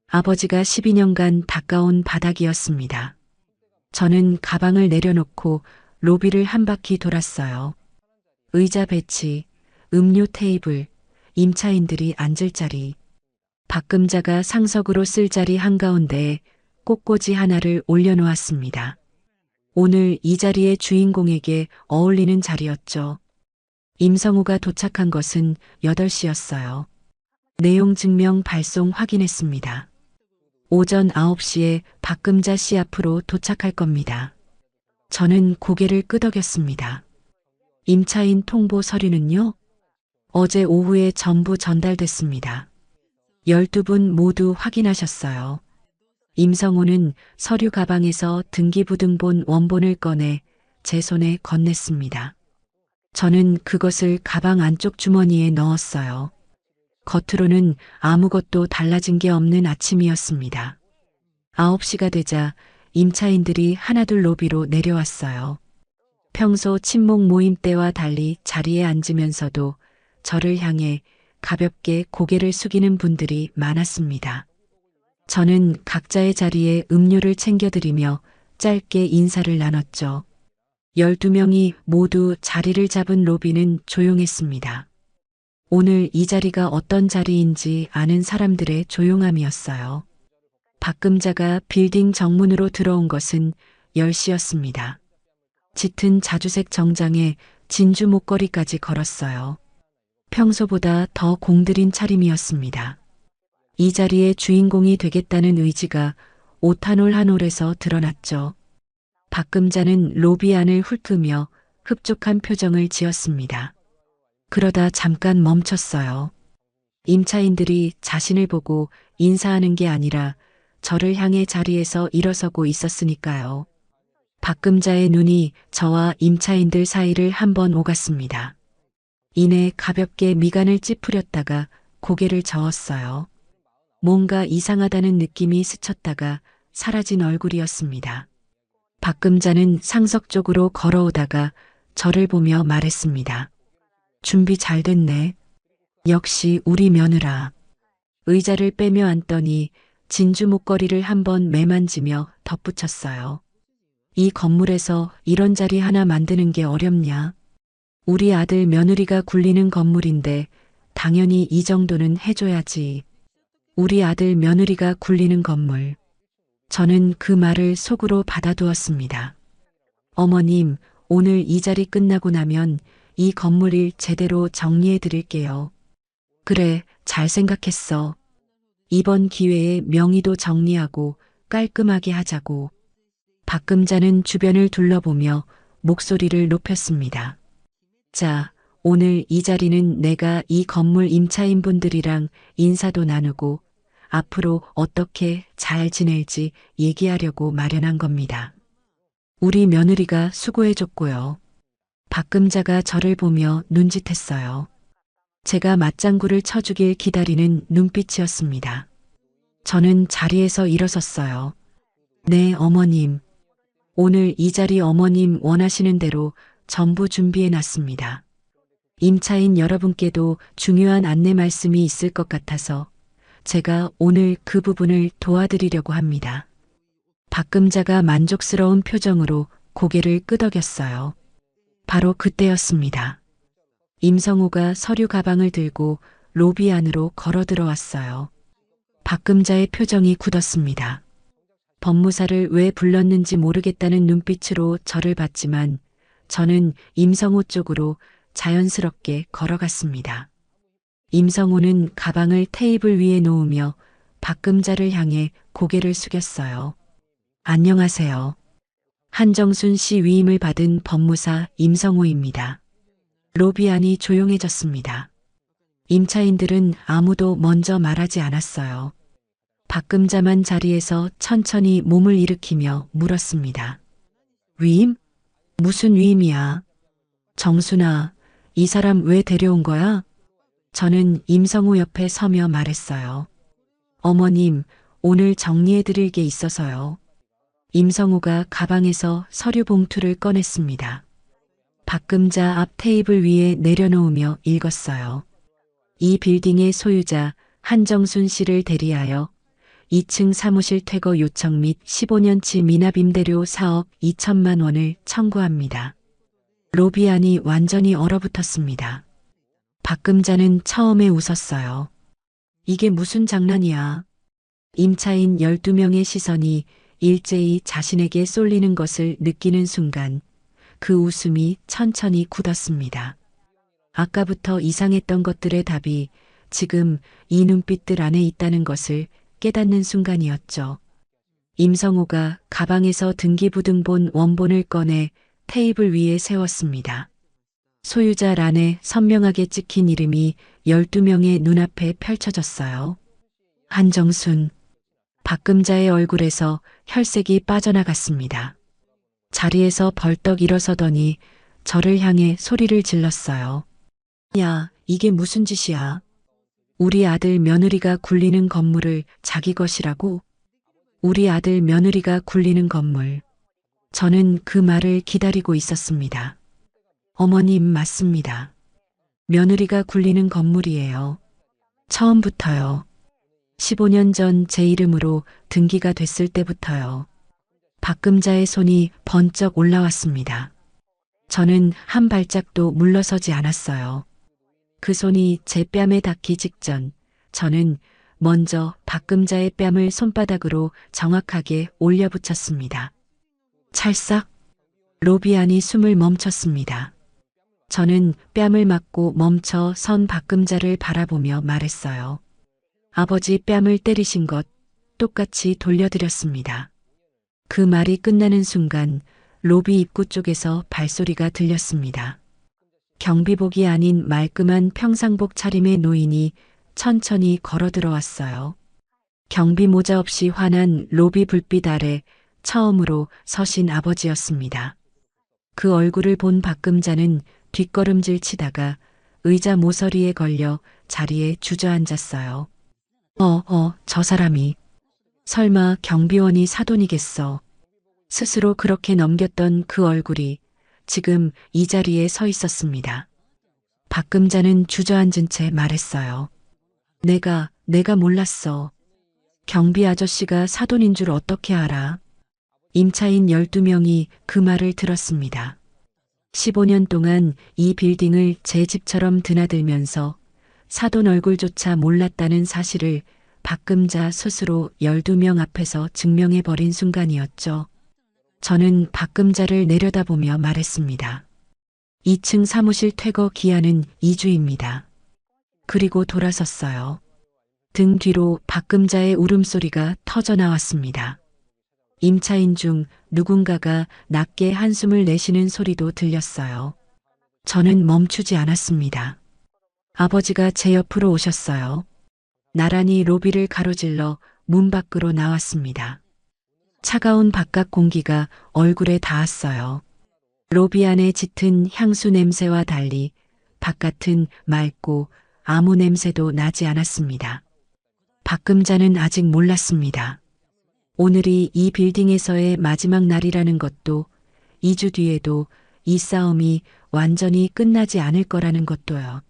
아버지가 12년간 닦아온 바닥이었습니다. 저는 가방을 내려놓고 로비를 한 바퀴 돌았어요. 의자 배치, 음료 테이블, 임차인들이 앉을 자리, 박금자가 상석으로 쓸 자리 한가운데에 꽃꽂이 하나를 올려놓았습니다. 오늘 이 자리의 주인공에게 어울리는 자리였죠. 임성우가 도착한 것은 8시였어요. 내용 증명 발송 확인했습니다. 오전 9시에 박금자 씨 앞으로 도착할 겁니다. 저는 고개를 끄덕였습니다. 임차인 통보 서류는요? 어제 오후에 전부 전달됐습니다. 12분 모두 확인하셨어요. 임성우는 서류 가방에서 등기부등본 원본을 꺼내 제 손에 건넸습니다. 저는 그것을 가방 안쪽 주머니에 넣었어요. 겉으로는 아무것도 달라진 게 없는 아침이었습니다. 9시가 되자 임차인들이 하나둘 로비로 내려왔어요. 평소 친목 모임 때와 달리 자리에 앉으면서도 저를 향해 가볍게 고개를 숙이는 분들이 많았습니다. 저는 각자의 자리에 음료를 챙겨드리며 짧게 인사를 나눴죠. 12명이 모두 자리를 잡은 로비는 조용했습니다. 오늘 이 자리가 어떤 자리인지 아는 사람들의 조용함이었어요. 박금자가 빌딩 정문으로 들어온 것은 10시였습니다. 짙은 자주색 정장에 진주 목걸이까지 걸었어요. 평소보다 더 공들인 차림이었습니다. 이 자리의 주인공이 되겠다는 의지가 옷 한 올 한 올에서 드러났죠. 박금자는 로비 안을 훑으며 흡족한 표정을 지었습니다. 그러다 잠깐 멈췄어요. 임차인들이 자신을 보고 인사하는 게 아니라 저를 향해 자리에서 일어서고 있었으니까요. 박금자의 눈이 저와 임차인들 사이를 한번 오갔습니다. 이내 가볍게 미간을 찌푸렸다가 고개를 저었어요. 뭔가 이상하다는 느낌이 스쳤다가 사라진 얼굴이었습니다. 박금자는 상석 쪽으로 걸어오다가 저를 보며 말했습니다. 준비 잘 됐네. 역시 우리 며느라. 의자를 빼며 앉더니 진주 목걸이를 한번 매만지며 덧붙였어요. 이 건물에서 이런 자리 하나 만드는 게 어렵냐? 우리 아들 며느리가 굴리는 건물인데 당연히 이 정도는 해줘야지. 우리 아들 며느리가 굴리는 건물. 저는 그 말을 속으로 받아두었습니다. 어머님, 오늘 이 자리 끝나고 나면 이 건물을 제대로 정리해 드릴게요. 그래, 잘 생각했어. 이번 기회에 명의도 정리하고 깔끔하게 하자고. 박금자는 주변을 둘러보며 목소리를 높였습니다. 자, 오늘 이 자리는 내가 이 건물 임차인분들이랑 인사도 나누고 앞으로 어떻게 잘 지낼지 얘기하려고 마련한 겁니다. 우리 며느리가 수고해줬고요. 박금자가 저를 보며 눈짓했어요. 제가 맞장구를 쳐주길 기다리는 눈빛이었습니다. 저는 자리에서 일어섰어요. 네, 어머님. 오늘 이 자리 어머님 원하시는 대로 전부 준비해 놨습니다. 임차인 여러분께도 중요한 안내 말씀이 있을 것 같아서 제가 오늘 그 부분을 도와드리려고 합니다. 박금자가 만족스러운 표정으로 고개를 끄덕였어요. 바로 그때였습니다. 임성우가 서류 가방을 들고 로비 안으로 걸어 들어왔어요. 박금자의 표정이 굳었습니다. 법무사를 왜 불렀는지 모르겠다는 눈빛으로 저를 봤지만 저는 임성우 쪽으로 자연스럽게 걸어갔습니다. 임성우는 가방을 테이블 위에 놓으며 박금자를 향해 고개를 숙였어요. 안녕하세요. 한정순 씨 위임을 받은 법무사 임성우입니다. 로비 안이 조용해졌습니다. 임차인들은 아무도 먼저 말하지 않았어요. 박금자만 자리에서 천천히 몸을 일으키며 물었습니다. 위임? 무슨 위임이야? 정순아, 이 사람 왜 데려온 거야? 저는 임성우 옆에 서며 말했어요. 어머님, 오늘 정리해드릴 게 있어서요. 임성우가 가방에서 서류 봉투를 꺼냈습니다. 박금자 앞 테이블 위에 내려놓으며 읽었어요. 이 빌딩의 소유자 한정순 씨를 대리하여 2층 사무실 퇴거 요청 및 15년치 미납 임대료 사업 2천만 원을 청구합니다. 로비 안이 완전히 얼어붙었습니다. 박금자는 처음에 웃었어요. 이게 무슨 장난이야. 임차인 12명의 시선이 일제히 자신에게 쏠리는 것을 느끼는 순간 그 웃음이 천천히 굳었습니다. 아까부터 이상했던 것들의 답이 지금 이 눈빛들 안에 있다는 것을 깨닫는 순간이었죠. 임성우가 가방에서 등기부등본 원본을 꺼내 테이블 위에 세웠습니다. 소유자 란에 선명하게 찍힌 이름이 12명의 눈앞에 펼쳐졌어요. 한정순. 박금자의 얼굴에서 혈색이 빠져나갔습니다. 자리에서 벌떡 일어서더니 저를 향해 소리를 질렀어요. 야, 이게 무슨 짓이야? 우리 아들 며느리가 굴리는 건물을 자기 것이라고? 우리 아들 며느리가 굴리는 건물. 저는 그 말을 기다리고 있었습니다. 어머님, 맞습니다. 며느리가 굴리는 건물이에요. 처음부터요. 15년 전 제 이름으로 등기가 됐을 때부터요. 박금자의 손이 번쩍 올라왔습니다. 저는 한 발짝도 물러서지 않았어요. 그 손이 제 뺨에 닿기 직전 저는 먼저 박금자의 뺨을 손바닥으로 정확하게 올려붙였습니다. 찰싹. 로비 안이 숨을 멈췄습니다. 저는 뺨을 맞고 멈춰 선 박금자를 바라보며 말했어요. 아버지 뺨을 때리신 것 똑같이 돌려드렸습니다. 그 말이 끝나는 순간 로비 입구 쪽에서 발소리가 들렸습니다. 경비복이 아닌 말끔한 평상복 차림의 노인이 천천히 걸어 들어왔어요. 경비 모자 없이 환한 로비 불빛 아래 처음으로 서신 아버지였습니다. 그 얼굴을 본 박금자는 뒷걸음질 치다가 의자 모서리에 걸려 자리에 주저앉았어요. 저 사람이 설마 경비원이 사돈이겠어. 스스로 그렇게 넘겼던 그 얼굴이 지금 이 자리에 서 있었습니다. 박금자는 주저앉은 채 말했어요. 내가 몰랐어. 경비 아저씨가 사돈인 줄 어떻게 알아? 임차인 12명이 그 말을 들었습니다. 15년 동안 이 빌딩을 제 집처럼 드나들면서 사돈 얼굴조차 몰랐다는 사실을 박금자 스스로 12명 앞에서 증명해버린 순간이었죠. 저는 박금자를 내려다보며 말했습니다. 2층 사무실 퇴거 기한은 2주입니다. 그리고 돌아섰어요. 등 뒤로 박금자의 울음소리가 터져나왔습니다. 임차인 중 누군가가 낮게 한숨을 내쉬는 소리도 들렸어요. 저는 멈추지 않았습니다. 아버지가 제 옆으로 오셨어요. 나란히 로비를 가로질러 문 밖으로 나왔습니다. 차가운 바깥 공기가 얼굴에 닿았어요. 로비 안에 짙은 향수 냄새와 달리 바깥은 맑고 아무 냄새도 나지 않았습니다. 박금자는 아직 몰랐습니다. 오늘이 이 빌딩에서의 마지막 날이라는 것도 2주 뒤에도 이 싸움이 완전히 끝나지 않을 거라는 것도요.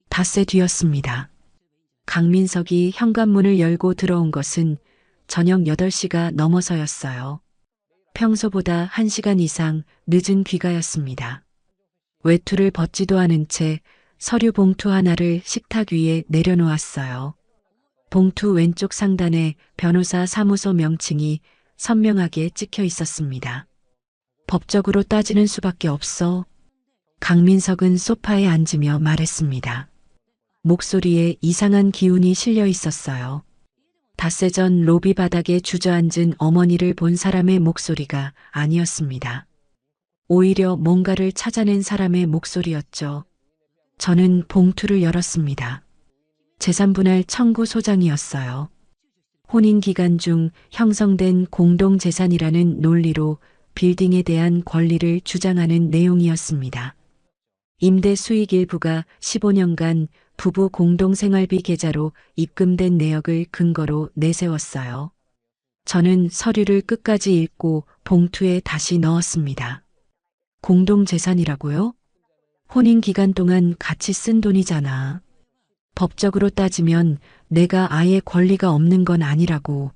닷새 뒤였습니다. 강민석이 현관문을 열고 들어온 것은 저녁 8시가 넘어서였어요. 평소보다 1시간 이상 늦은 귀가였습니다. 외투를 벗지도 않은 채 서류 봉투 하나를 식탁 위에 내려놓았어요. 봉투 왼쪽 상단에 변호사 사무소 명칭이 선명하게 찍혀 있었습니다. 법적으로 따지는 수밖에 없어. 강민석은 소파에 앉으며 말했습니다. 목소리에 이상한 기운이 실려 있었어요. 닷새 전 로비 바닥에 주저앉은 어머니를 본 사람의 목소리가 아니었습니다. 오히려 뭔가를 찾아낸 사람의 목소리였죠. 저는 봉투를 열었습니다. 재산분할 청구 소장이었어요. 혼인 기간 중 형성된 공동재산이라는 논리로 빌딩에 대한 권리를 주장하는 내용이었습니다. 임대 수익 일부가 15년간 부부 공동생활비 계좌로 입금된 내역을 근거로 내세웠어요. 저는 서류를 끝까지 읽고 봉투에 다시 넣었습니다. 공동재산이라고요? 혼인 기간 동안 같이 쓴 돈이잖아. 법적으로 따지면 내가 아예 권리가 없는 건 아니라고.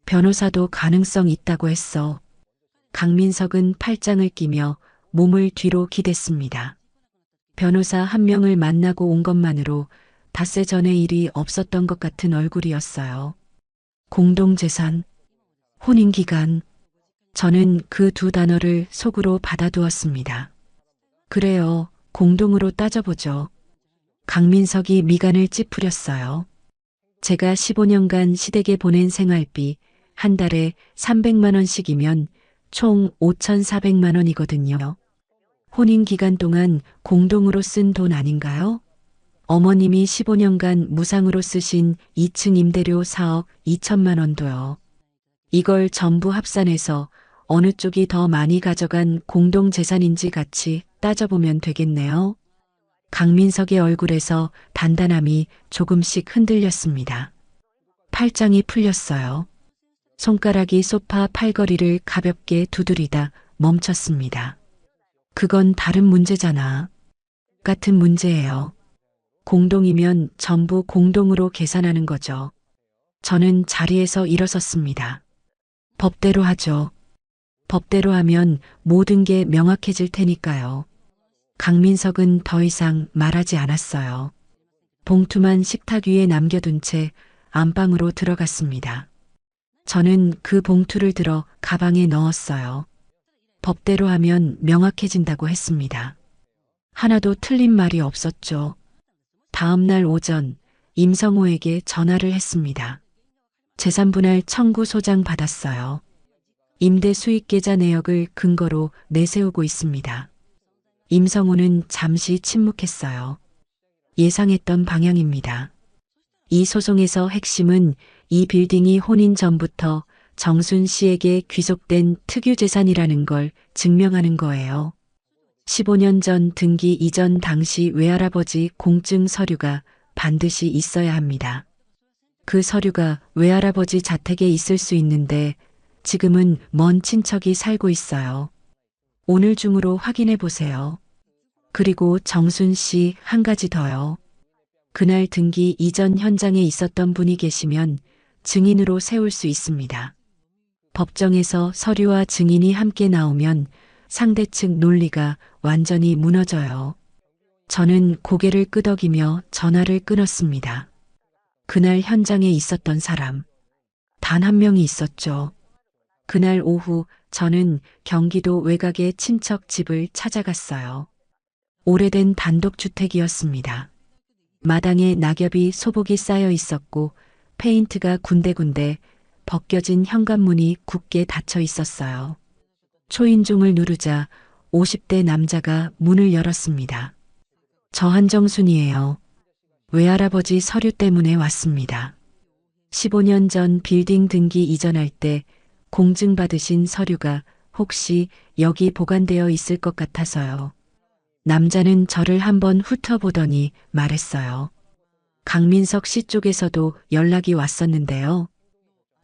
변호사도 가능성 있다고 했어. 강민석은 팔짱을 끼며 몸을 뒤로 기댔습니다. 변호사 한 명을 만나고 온 것만으로 닷새 전에 일이 없었던 것 같은 얼굴이었어요. 공동재산, 혼인기간. 저는 그 두 단어를 속으로 받아두었습니다. 그래요, 공동으로 따져보죠. 강민석이 미간을 찌푸렸어요. 제가 15년간 시댁에 보낸 생활비 한 달에 300만 원씩이면 총 5,400만 원이거든요. 혼인 기간 동안 공동으로 쓴 돈 아닌가요? 어머님이 15년간 무상으로 쓰신 2층 임대료 4억 2천만 원도요. 이걸 전부 합산해서 어느 쪽이 더 많이 가져간 공동재산인지 같이 따져보면 되겠네요. 강민석의 얼굴에서 단단함이 조금씩 흔들렸습니다. 팔짱이 풀렸어요. 손가락이 소파 팔걸이를 가볍게 두드리다 멈췄습니다. 그건 다른 문제잖아. 같은 문제예요. 공동이면 전부 공동으로 계산하는 거죠. 저는 자리에서 일어섰습니다. 법대로 하죠. 법대로 하면 모든 게 명확해질 테니까요. 강민석은 더 이상 말하지 않았어요. 봉투만 식탁 위에 남겨둔 채 안방으로 들어갔습니다. 저는 그 봉투를 들어 가방에 넣었어요. 법대로 하면 명확해진다고 했습니다. 하나도 틀린 말이 없었죠. 다음 날 오전 임성호에게 전화를 했습니다. 재산분할 청구 소장 받았어요. 임대 수익 계좌 내역을 근거로 내세우고 있습니다. 임성호는 잠시 침묵했어요. 예상했던 방향입니다. 이 소송에서 핵심은 이 빌딩이 혼인 전부터 정순 씨에게 귀속된 특유재산이라는 걸 증명하는 거예요. 15년 전 등기 이전 당시 외할아버지 공증 서류가 반드시 있어야 합니다. 그 서류가 외할아버지 자택에 있을 수 있는데 지금은 먼 친척이 살고 있어요. 오늘 중으로 확인해 보세요. 그리고 정순 씨 한 가지 더요. 그날 등기 이전 현장에 있었던 분이 계시면 증인으로 세울 수 있습니다. 법정에서 서류와 증인이 함께 나오면 상대 측 논리가 완전히 무너져요. 저는 고개를 끄덕이며 전화를 끊었습니다. 그날 현장에 있었던 사람. 단 한 명이 있었죠. 그날 오후 저는 경기도 외곽의 친척 집을 찾아갔어요. 오래된 단독주택이었습니다. 마당에 낙엽이 소복이 쌓여 있었고 페인트가 군데군데 벗겨진 현관문이 굳게 닫혀 있었어요. 초인종을 누르자 50대 남자가 문을 열었습니다. 저 한정순이에요. 외할아버지 서류 때문에 왔습니다. 15년 전 빌딩 등기 이전할 때 공증받으신 서류가 혹시 여기 보관되어 있을 것 같아서요. 남자는 저를 한번 훑어보더니 말했어요. 강민석 씨 쪽에서도 연락이 왔었는데요.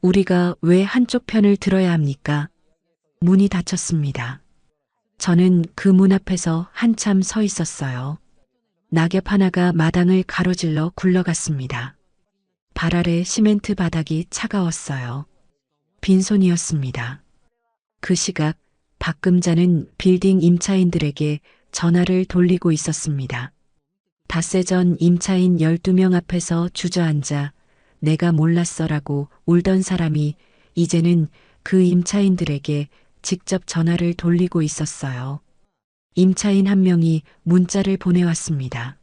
우리가 왜 한쪽 편을 들어야 합니까? 문이 닫혔습니다. 저는 그 문 앞에서 한참 서 있었어요. 낙엽 하나가 마당을 가로질러 굴러갔습니다. 발 아래 시멘트 바닥이 차가웠어요. 빈손이었습니다. 그 시각 박금자는 빌딩 임차인들에게 전화를 돌리고 있었습니다. 닷새 전 임차인 12명 앞에서 주저앉아 내가 몰랐어라고 울던 사람이 이제는 그 임차인들에게 직접 전화를 돌리고 있었어요. 임차인 한 명이 문자를 보내왔습니다.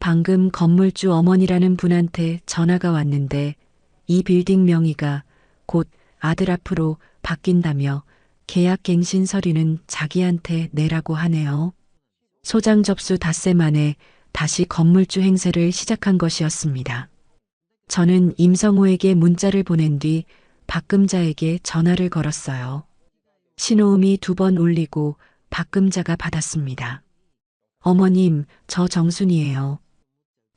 방금 건물주 어머니라는 분한테 전화가 왔는데 이 빌딩 명의가 곧 아들 앞으로 바뀐다며 계약 갱신 서류는 자기한테 내라고 하네요. 소장 접수 닷새 만에 다시 건물주 행세를 시작한 것이었습니다. 저는 임성호에게 문자를 보낸 뒤 박금자에게 전화를 걸었어요. 신호음이 2번 울리고 박금자가 받았습니다. 어머님, 저 정순이에요.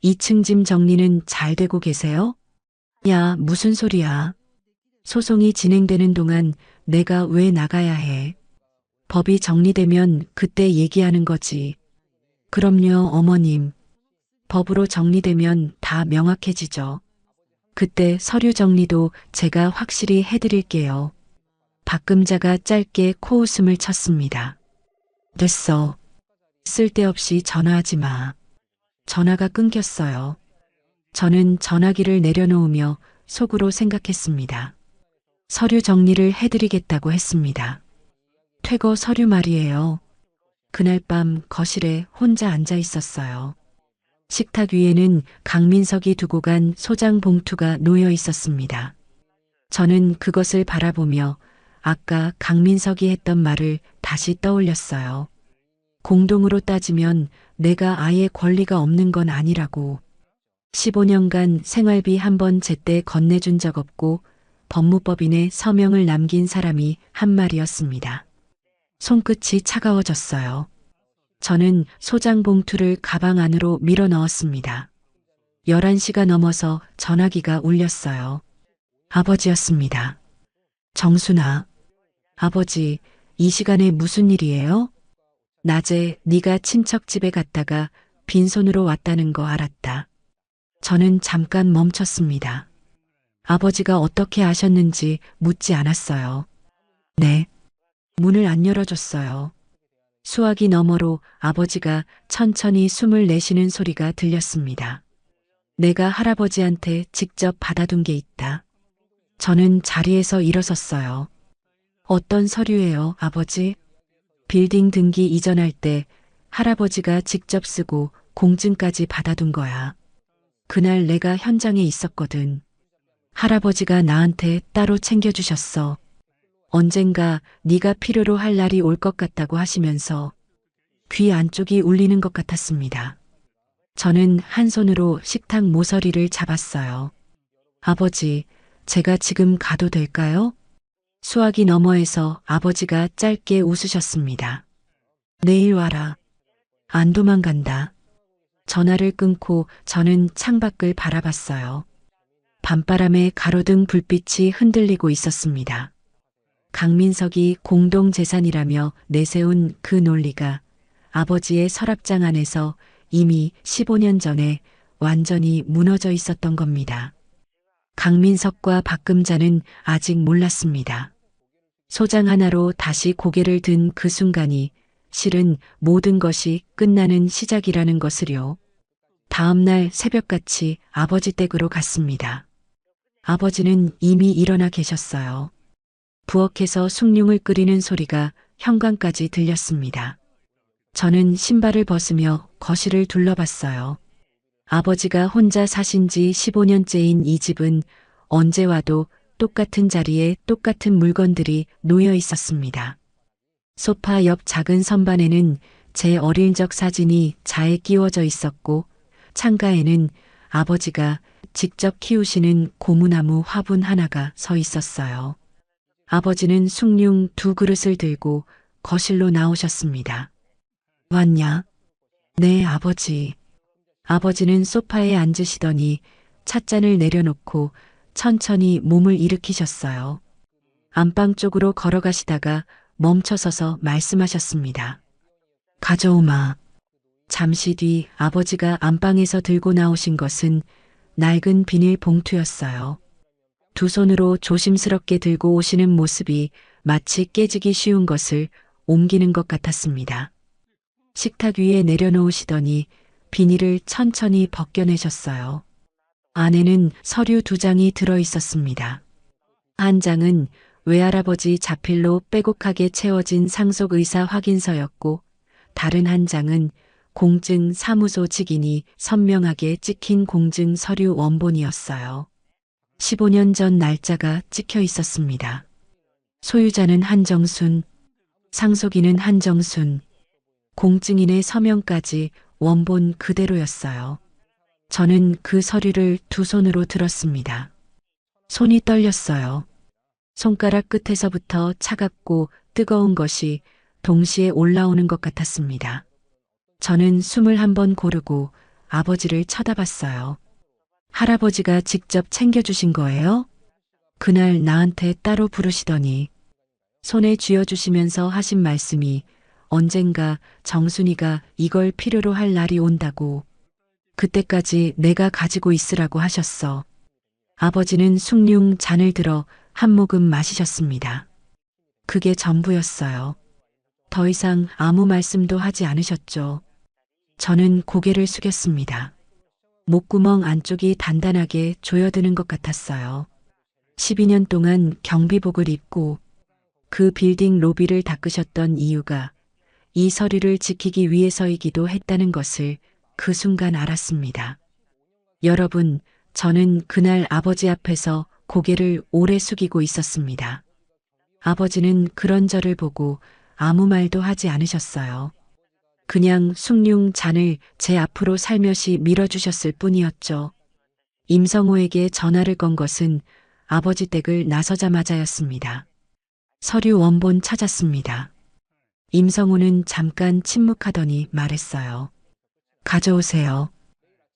2층 짐 정리는 잘 되고 계세요? 야, 무슨 소리야. 소송이 진행되는 동안 내가 왜 나가야 해? 법이 정리되면 그때 얘기하는 거지. 그럼요, 어머님. 법으로 정리되면 다 명확해지죠. 그때 서류 정리도 제가 확실히 해드릴게요. 박금자가 짧게 코웃음을 쳤습니다. 됐어. 쓸데없이 전화하지 마. 전화가 끊겼어요. 저는 전화기를 내려놓으며 속으로 생각했습니다. 서류 정리를 해드리겠다고 했습니다. 퇴거 서류 말이에요. 그날 밤 거실에 혼자 앉아 있었어요. 식탁 위에는 강민석이 두고 간 소장 봉투가 놓여 있었습니다. 저는 그것을 바라보며 아까 강민석이 했던 말을 다시 떠올렸어요. 공동으로 따지면 내가 아예 권리가 없는 건 아니라고. 15년간 생활비 한 번 제때 건네준 적 없고 법무법인에 서명을 남긴 사람이 한 말이었습니다. 손끝이 차가워졌어요. 저는 소장 봉투를 가방 안으로 밀어 넣었습니다. 11시가 넘어서 전화기가 울렸어요. 아버지였습니다. 정순아. 아버지, 이 시간에 무슨 일이에요? 낮에 네가 친척 집에 갔다가 빈손으로 왔다는 거 알았다. 저는 잠깐 멈췄습니다. 아버지가 어떻게 아셨는지 묻지 않았어요. 네. 문을 안 열어줬어요. 수화기 너머로 아버지가 천천히 숨을 내쉬는 소리가 들렸습니다. 내가 할아버지한테 직접 받아둔 게 있다. 저는 자리에서 일어섰어요. 어떤 서류예요, 아버지? 빌딩 등기 이전할 때 할아버지가 직접 쓰고 공증까지 받아둔 거야. 그날 내가 현장에 있었거든. 할아버지가 나한테 따로 챙겨주셨어. 언젠가 네가 필요로 할 날이 올 것 같다고 하시면서 귀 안쪽이 울리는 것 같았습니다. 저는 한 손으로 식탁 모서리를 잡았어요. 아버지, 제가 지금 가도 될까요? 수화기 너머에서 아버지가 짧게 웃으셨습니다. 내일 와라. 안 도망간다. 전화를 끊고 저는 창밖을 바라봤어요. 밤바람에 가로등 불빛이 흔들리고 있었습니다. 강민석이 공동재산이라며 내세운 그 논리가 아버지의 서랍장 안에서 이미 15년 전에 완전히 무너져 있었던 겁니다. 강민석과 박금자는 아직 몰랐습니다. 소장 하나로 다시 고개를 든 그 순간이 실은 모든 것이 끝나는 시작이라는 것을요. 다음 날 새벽같이 아버지 댁으로 갔습니다. 아버지는 이미 일어나 계셨어요. 부엌에서 숭늉을 끓이는 소리가 현관까지 들렸습니다. 저는 신발을 벗으며 거실을 둘러봤어요. 아버지가 혼자 사신 지 15년째인 이 집은 언제 와도 똑같은 자리에 똑같은 물건들이 놓여 있었습니다. 소파 옆 작은 선반에는 제 어릴 적 사진이 자에 끼워져 있었고 창가에는 아버지가 직접 키우시는 고무나무 화분 하나가 서 있었어요. 아버지는 숭늉 2그릇을 들고 거실로 나오셨습니다. 왔냐? 네, 아버지. 아버지는 소파에 앉으시더니 찻잔을 내려놓고 천천히 몸을 일으키셨어요. 안방 쪽으로 걸어가시다가 멈춰서서 말씀하셨습니다. 가져오마. 잠시 뒤 아버지가 안방에서 들고 나오신 것은 낡은 비닐 봉투였어요. 두 손으로 조심스럽게 들고 오시는 모습이 마치 깨지기 쉬운 것을 옮기는 것 같았습니다. 식탁 위에 내려놓으시더니 비닐을 천천히 벗겨내셨어요. 안에는 서류 2장이 들어 있었습니다. 한 장은 외할아버지 자필로 빼곡하게 채워진 상속의사 확인서였고, 다른 한 장은 공증 사무소 직인이 선명하게 찍힌 공증 서류 원본이었어요. 15년 전 날짜가 찍혀 있었습니다. 소유자는 한정순, 상속인은 한정순, 공증인의 서명까지 원본 그대로였어요. 저는 그 서류를 두 손으로 들었습니다. 손이 떨렸어요. 손가락 끝에서부터 차갑고 뜨거운 것이 동시에 올라오는 것 같았습니다. 저는 숨을 한번 고르고 아버지를 쳐다봤어요. 할아버지가 직접 챙겨주신 거예요? 그날 나한테 따로 부르시더니 손에 쥐어주시면서 하신 말씀이 언젠가 정순이가 이걸 필요로 할 날이 온다고, 그때까지 내가 가지고 있으라고 하셨어. 아버지는 숭늉 잔을 들어 한 모금 마시셨습니다. 그게 전부였어요. 더 이상 아무 말씀도 하지 않으셨죠. 저는 고개를 숙였습니다. 목구멍 안쪽이 단단하게 조여드는 것 같았어요. 12년 동안 경비복을 입고 그 빌딩 로비를 닦으셨던 이유가 이 서류를 지키기 위해서이기도 했다는 것을 그 순간 알았습니다. 여러분, 저는 그날 아버지 앞에서 고개를 오래 숙이고 있었습니다. 아버지는 그런 저를 보고 아무 말도 하지 않으셨어요. 그냥 숭늉 잔을 제 앞으로 살며시 밀어주셨을 뿐이었죠. 임성호에게 전화를 건 것은 아버지 댁을 나서자마자였습니다. 서류 원본 찾았습니다. 임성호는 잠깐 침묵하더니 말했어요. 가져오세요.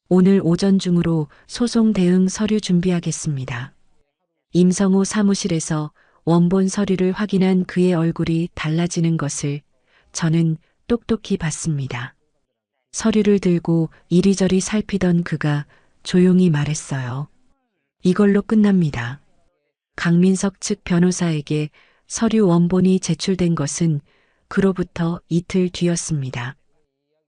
오늘 오전 중으로 소송 대응 서류 준비하겠습니다. 임성호 사무실에서 원본 서류를 확인한 그의 얼굴이 달라지는 것을 저는 똑똑히 봤습니다. 서류를 들고 이리저리 살피던 그가 조용히 말했어요. 이걸로 끝납니다. 강민석 측 변호사에게 서류 원본이 제출된 것은 그로부터 이틀 뒤였습니다.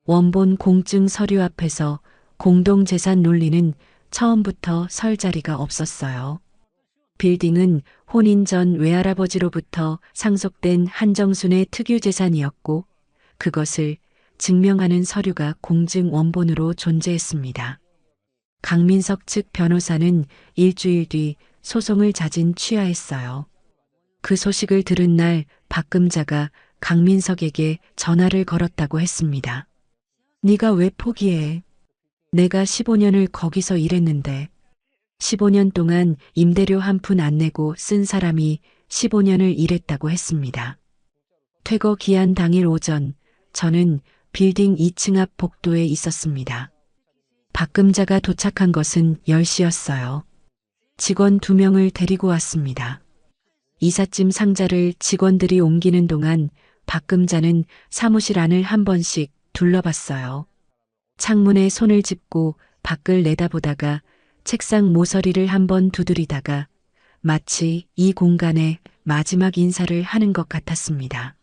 원본 공증 서류 앞에서 공동재산 논리는 처음부터 설 자리가 없었어요. 빌딩은 혼인 전 외할아버지로부터 상속된 한정순의 특유재산이었고, 그것을 증명하는 서류가 공증 원본으로 존재했습니다. 강민석 측 변호사는 일주일 뒤 소송을 자진 취하했어요. 그 소식을 들은 날 박금자가 강민석에게 전화를 걸었다고 했습니다. 네가 왜 포기해? 내가 15년을 거기서 일했는데 15년 동안 임대료 한 푼 안 내고 쓴 사람이 15년을 일했다고 했습니다. 퇴거 기한 당일 오전 저는 빌딩 2층 앞 복도에 있었습니다. 박금자가 도착한 것은 10시였어요. 직원 2명을 데리고 왔습니다. 이삿짐 상자를 직원들이 옮기는 동안 박금자는 사무실 안을 한 번씩 둘러봤어요. 창문에 손을 짚고 밖을 내다보다가 책상 모서리를 한번 두드리다가 마치 이 공간에 마지막 인사를 하는 것 같았습니다.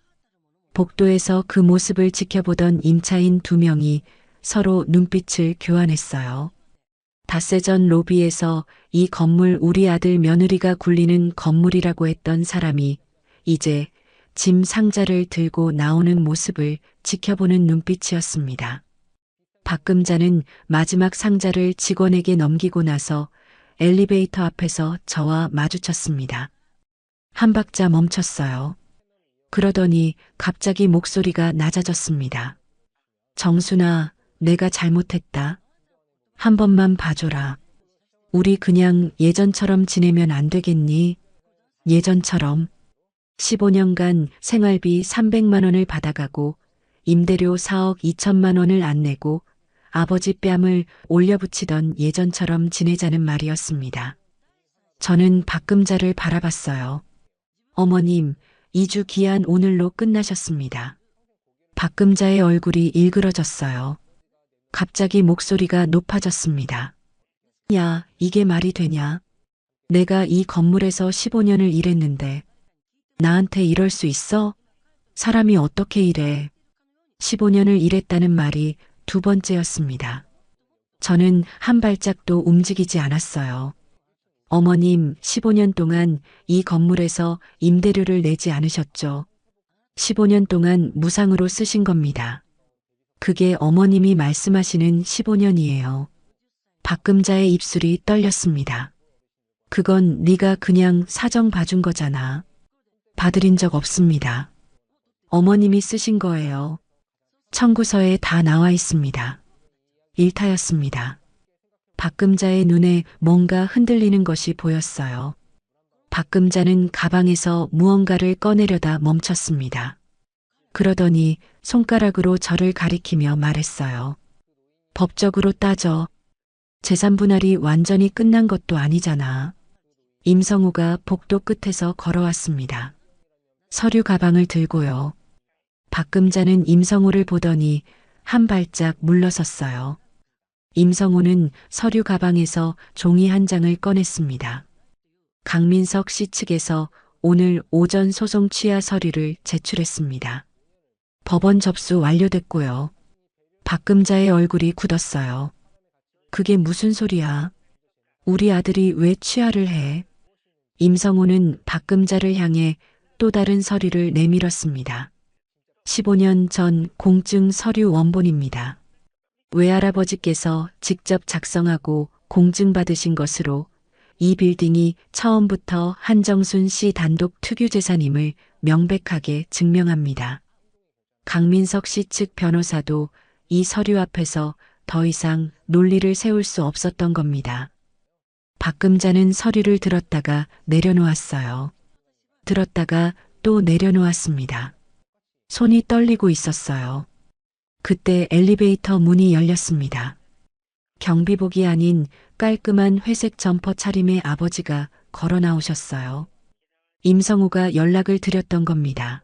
복도에서 그 모습을 지켜보던 임차인 2명이 서로 눈빛을 교환했어요. 닷새 전 로비에서 이 건물 우리 아들 며느리가 굴리는 건물이라고 했던 사람이 이제 짐 상자를 들고 나오는 모습을 지켜보는 눈빛이었습니다. 박금자는 마지막 상자를 직원에게 넘기고 나서 엘리베이터 앞에서 저와 마주쳤습니다. 한 박자 멈췄어요. 그러더니 갑자기 목소리가 낮아졌습니다. 정순아, 내가 잘못했다. 한 번만 봐줘라. 우리 그냥 예전처럼 지내면 안 되겠니? 예전처럼. 15년간 생활비 300만 원을 받아가고 임대료 4억 2천만 원을 안 내고 아버지 뺨을 올려붙이던 예전처럼 지내자는 말이었습니다. 저는 박금자를 바라봤어요. 어머님, 2주 기한 오늘로 끝나셨습니다. 박금자의 얼굴이 일그러졌어요. 갑자기 목소리가 높아졌습니다. 야, 이게 말이 되냐? 내가 이 건물에서 15년을 일했는데 나한테 이럴 수 있어? 사람이 어떻게 일해? 15년을 일했다는 말이 두 번째였습니다. 저는 한 발짝도 움직이지 않았어요. 어머님, 15년 동안 이 건물에서 임대료를 내지 않으셨죠? 15년 동안 무상으로 쓰신 겁니다. 그게 어머님이 말씀하시는 15년이에요. 박금자의 입술이 떨렸습니다. 그건 네가 그냥 사정 봐준 거잖아. 봐드린 적 없습니다. 어머님이 쓰신 거예요. 청구서에 다 나와 있습니다. 일타였습니다. 박금자의 눈에 뭔가 흔들리는 것이 보였어요. 박금자는 가방에서 무언가를 꺼내려다 멈췄습니다. 그러더니 손가락으로 저를 가리키며 말했어요. 법적으로 따져. 재산 분할이 완전히 끝난 것도 아니잖아. 임성우가 복도 끝에서 걸어왔습니다. 서류 가방을 들고요. 박금자는 임성우를 보더니 한 발짝 물러섰어요. 임성우는 서류 가방에서 종이 한 장을 꺼냈습니다. 강민석 씨 측에서 오늘 오전 소송 취하 서류를 제출했습니다. 법원 접수 완료됐고요. 박금자의 얼굴이 굳었어요. 그게 무슨 소리야? 우리 아들이 왜 취하를 해? 임성우는 박금자를 향해 또 다른 서류를 내밀었습니다. 15년 전 공증 서류 원본입니다. 외할아버지께서 직접 작성하고 공증받으신 것으로 이 빌딩이 처음부터 한정순 씨 단독 특유 재산임을 명백하게 증명합니다. 강민석 씨 측 변호사도 이 서류 앞에서 더 이상 논리를 세울 수 없었던 겁니다. 박금자는 서류를 들었다가 내려놓았어요. 들었다가 또 내려놓았습니다. 손이 떨리고 있었어요. 그때 엘리베이터 문이 열렸습니다. 경비복이 아닌 깔끔한 회색 점퍼 차림의 아버지가 걸어 나오셨어요. 임성우가 연락을 드렸던 겁니다.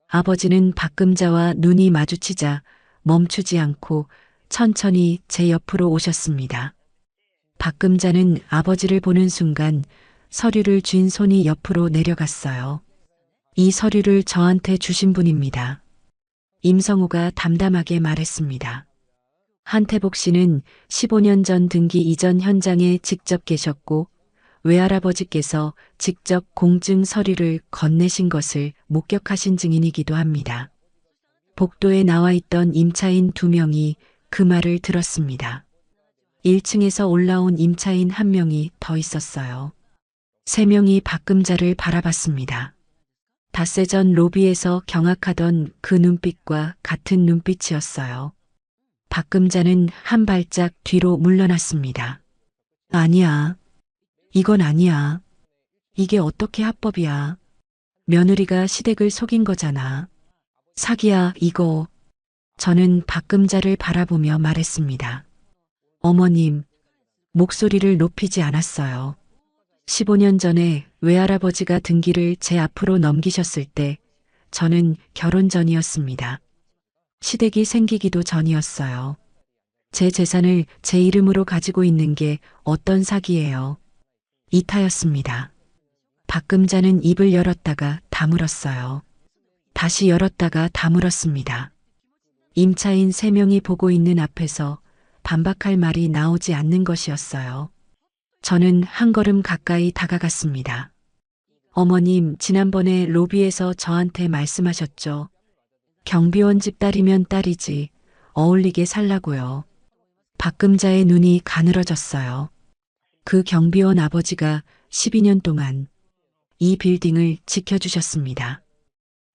아버지는 박금자와 눈이 마주치자 멈추지 않고 천천히 제 옆으로 오셨습니다. 박금자는 아버지를 보는 순간 서류를 쥔 손이 옆으로 내려갔어요. 이 서류를 저한테 주신 분입니다. 임성우가 담담하게 말했습니다. 한태복 씨는 15년 전 등기 이전 현장에 직접 계셨고 외할아버지께서 직접 공증 서류를 건네신 것을 목격하신 증인이기도 합니다. 복도에 나와 있던 임차인 2명이 그 말을 들었습니다. 1층에서 올라온 임차인 1명이 더 있었어요. 3명이 박금자를 바라봤습니다. 닷새 전 로비에서 경악하던 그 눈빛과 같은 눈빛이었어요. 박금자는 한 발짝 뒤로 물러났습니다. 아니야. 이건 아니야. 이게 어떻게 합법이야. 며느리가 시댁을 속인 거잖아. 사기야, 이거. 저는 박금자를 바라보며 말했습니다. 어머님, 목소리를 높이지 않았어요. 15년 전에 외할아버지가 등기를 제 앞으로 넘기셨을 때 저는 결혼 전이었습니다. 시댁이 생기기도 전이었어요. 제 재산을 제 이름으로 가지고 있는 게 어떤 사기예요. 이타였습니다. 박금자는 입을 열었다가 다물었어요. 다시 열었다가 다물었습니다. 임차인 3명이 보고 있는 앞에서 반박할 말이 나오지 않는 것이었어요. 저는 한 걸음 가까이 다가갔습니다. 어머님, 지난번에 로비에서 저한테 말씀하셨죠. 경비원 집 딸이면 딸이지 어울리게 살라고요. 박금자의 눈이 가늘어졌어요. 그 경비원 아버지가 12년 동안 이 빌딩을 지켜주셨습니다.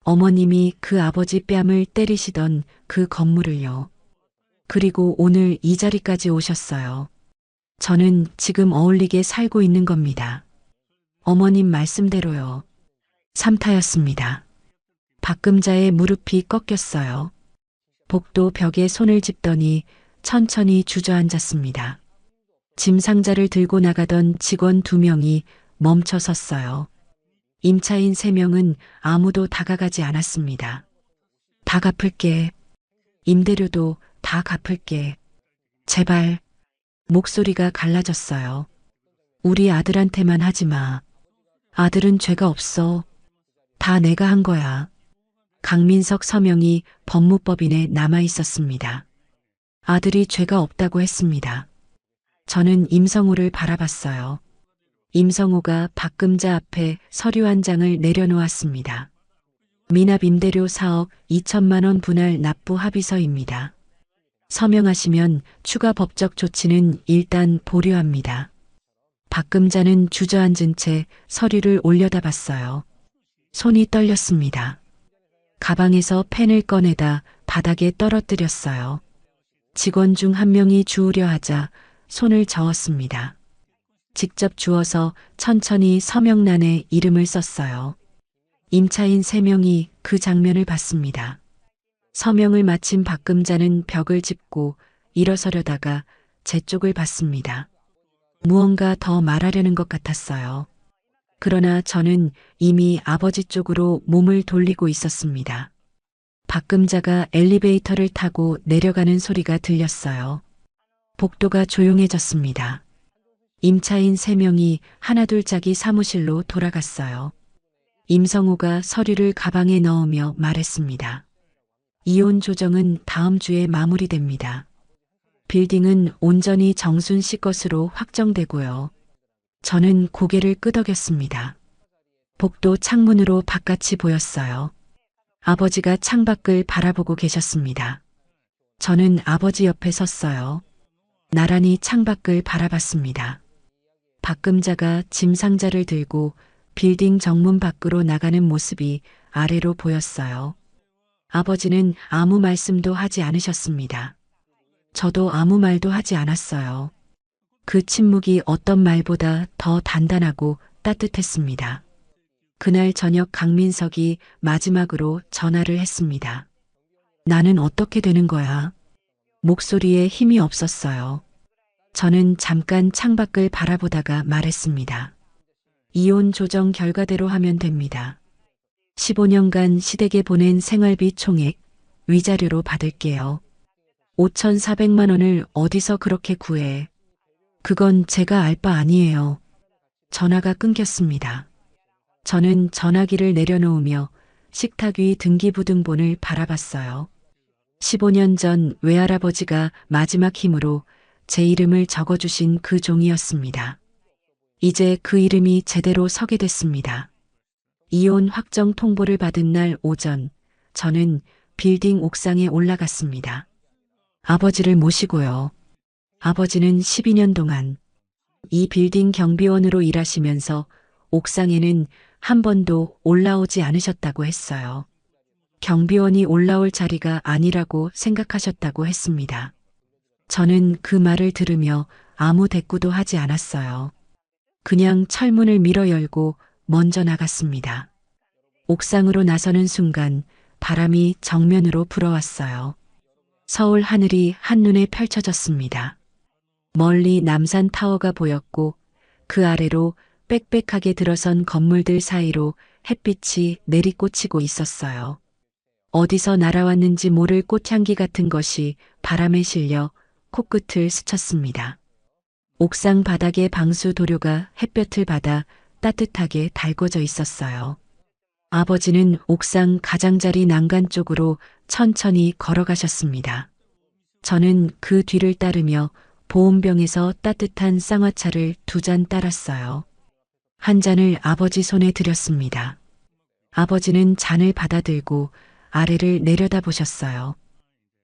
어머님이 그 아버지 뺨을 때리시던 그 건물을요. 그리고 오늘 이 자리까지 오셨어요. 저는 지금 어울리게 살고 있는 겁니다. 어머님 말씀대로요. 3타였습니다. 박금자의 무릎이 꺾였어요. 복도 벽에 손을 짚더니 천천히 주저앉았습니다. 짐 상자를 들고 나가던 직원 2명이 멈춰 섰어요. 임차인 3명은 아무도 다가가지 않았습니다. 다 갚을게. 임대료도 다 갚을게. 제발. 목소리가 갈라졌어요. 우리 아들한테만 하지 마. 아들은 죄가 없어. 다 내가 한 거야. 강민석 서명이 법무법인에 남아 있었습니다. 아들이 죄가 없다고 했습니다. 저는 임성우를 바라봤어요. 임성우가 박금자 앞에 서류 한 장을 내려놓았습니다. 미납 임대료 4억 2천만 원 분할 납부 합의서입니다. 서명하시면 추가 법적 조치는 일단 보류합니다. 박금자는 주저앉은 채 서류를 올려다봤어요. 손이 떨렸습니다. 가방에서 펜을 꺼내다 바닥에 떨어뜨렸어요. 직원 중 한 명이 주우려 하자 손을 저었습니다. 직접 주워서 천천히 서명란에 이름을 썼어요. 임차인 3명이 그 장면을 봤습니다. 서명을 마친 박금자는 벽을 짚고 일어서려다가 제 쪽을 봤습니다. 무언가 더 말하려는 것 같았어요. 그러나 저는 이미 아버지 쪽으로 몸을 돌리고 있었습니다. 박금자가 엘리베이터를 타고 내려가는 소리가 들렸어요. 복도가 조용해졌습니다. 임차인 3명이 하나둘 자기 사무실로 돌아갔어요. 임성우가 서류를 가방에 넣으며 말했습니다. 이혼 조정은 다음 주에 마무리됩니다. 빌딩은 온전히 정순 씨 것으로 확정되고요. 저는 고개를 끄덕였습니다. 복도 창문으로 바깥이 보였어요. 아버지가 창밖을 바라보고 계셨습니다. 저는 아버지 옆에 섰어요. 나란히 창밖을 바라봤습니다. 박금자가 짐 상자를 들고 빌딩 정문 밖으로 나가는 모습이 아래로 보였어요. 아버지는 아무 말씀도 하지 않으셨습니다. 저도 아무 말도 하지 않았어요. 그 침묵이 어떤 말보다 더 단단하고 따뜻했습니다. 그날 저녁 강민석이 마지막으로 전화를 했습니다. 나는 어떻게 되는 거야? 목소리에 힘이 없었어요. 저는 잠깐 창밖을 바라보다가 말했습니다. 이혼 조정 결과대로 하면 됩니다. 15년간 시댁에 보낸 생활비 총액 위자료로 받을게요. 5,400만 원을 어디서 그렇게 구해? 그건 제가 알 바 아니에요. 전화가 끊겼습니다. 저는 전화기를 내려놓으며 식탁 위 등기부등본을 바라봤어요. 15년 전 외할아버지가 마지막 힘으로 제 이름을 적어주신 그 종이었습니다. 이제 그 이름이 제대로 서게 됐습니다. 이혼 확정 통보를 받은 날 오전, 저는 빌딩 옥상에 올라갔습니다. 아버지를 모시고요. 아버지는 12년 동안 이 빌딩 경비원으로 일하시면서 옥상에는 한 번도 올라오지 않으셨다고 했어요. 경비원이 올라올 자리가 아니라고 생각하셨다고 했습니다. 저는 그 말을 들으며 아무 대꾸도 하지 않았어요. 그냥 철문을 밀어 열고 먼저 나갔습니다. 옥상으로 나서는 순간 바람이 정면으로 불어왔어요. 서울 하늘이 한눈에 펼쳐졌습니다. 멀리 남산 타워가 보였고 그 아래로 빽빽하게 들어선 건물들 사이로 햇빛이 내리꽂히고 있었어요. 어디서 날아왔는지 모를 꽃향기 같은 것이 바람에 실려 코끝을 스쳤습니다. 옥상 바닥에 방수 도료가 햇볕을 받아 따뜻하게 달궈져 있었어요. 아버지는 옥상 가장자리 난간 쪽으로 천천히 걸어가셨습니다. 저는 그 뒤를 따르며 보온병에서 따뜻한 쌍화차를 2잔 따랐어요. 한 잔을 아버지 손에 드렸습니다. 아버지는 잔을 받아들고 아래를 내려다보셨어요.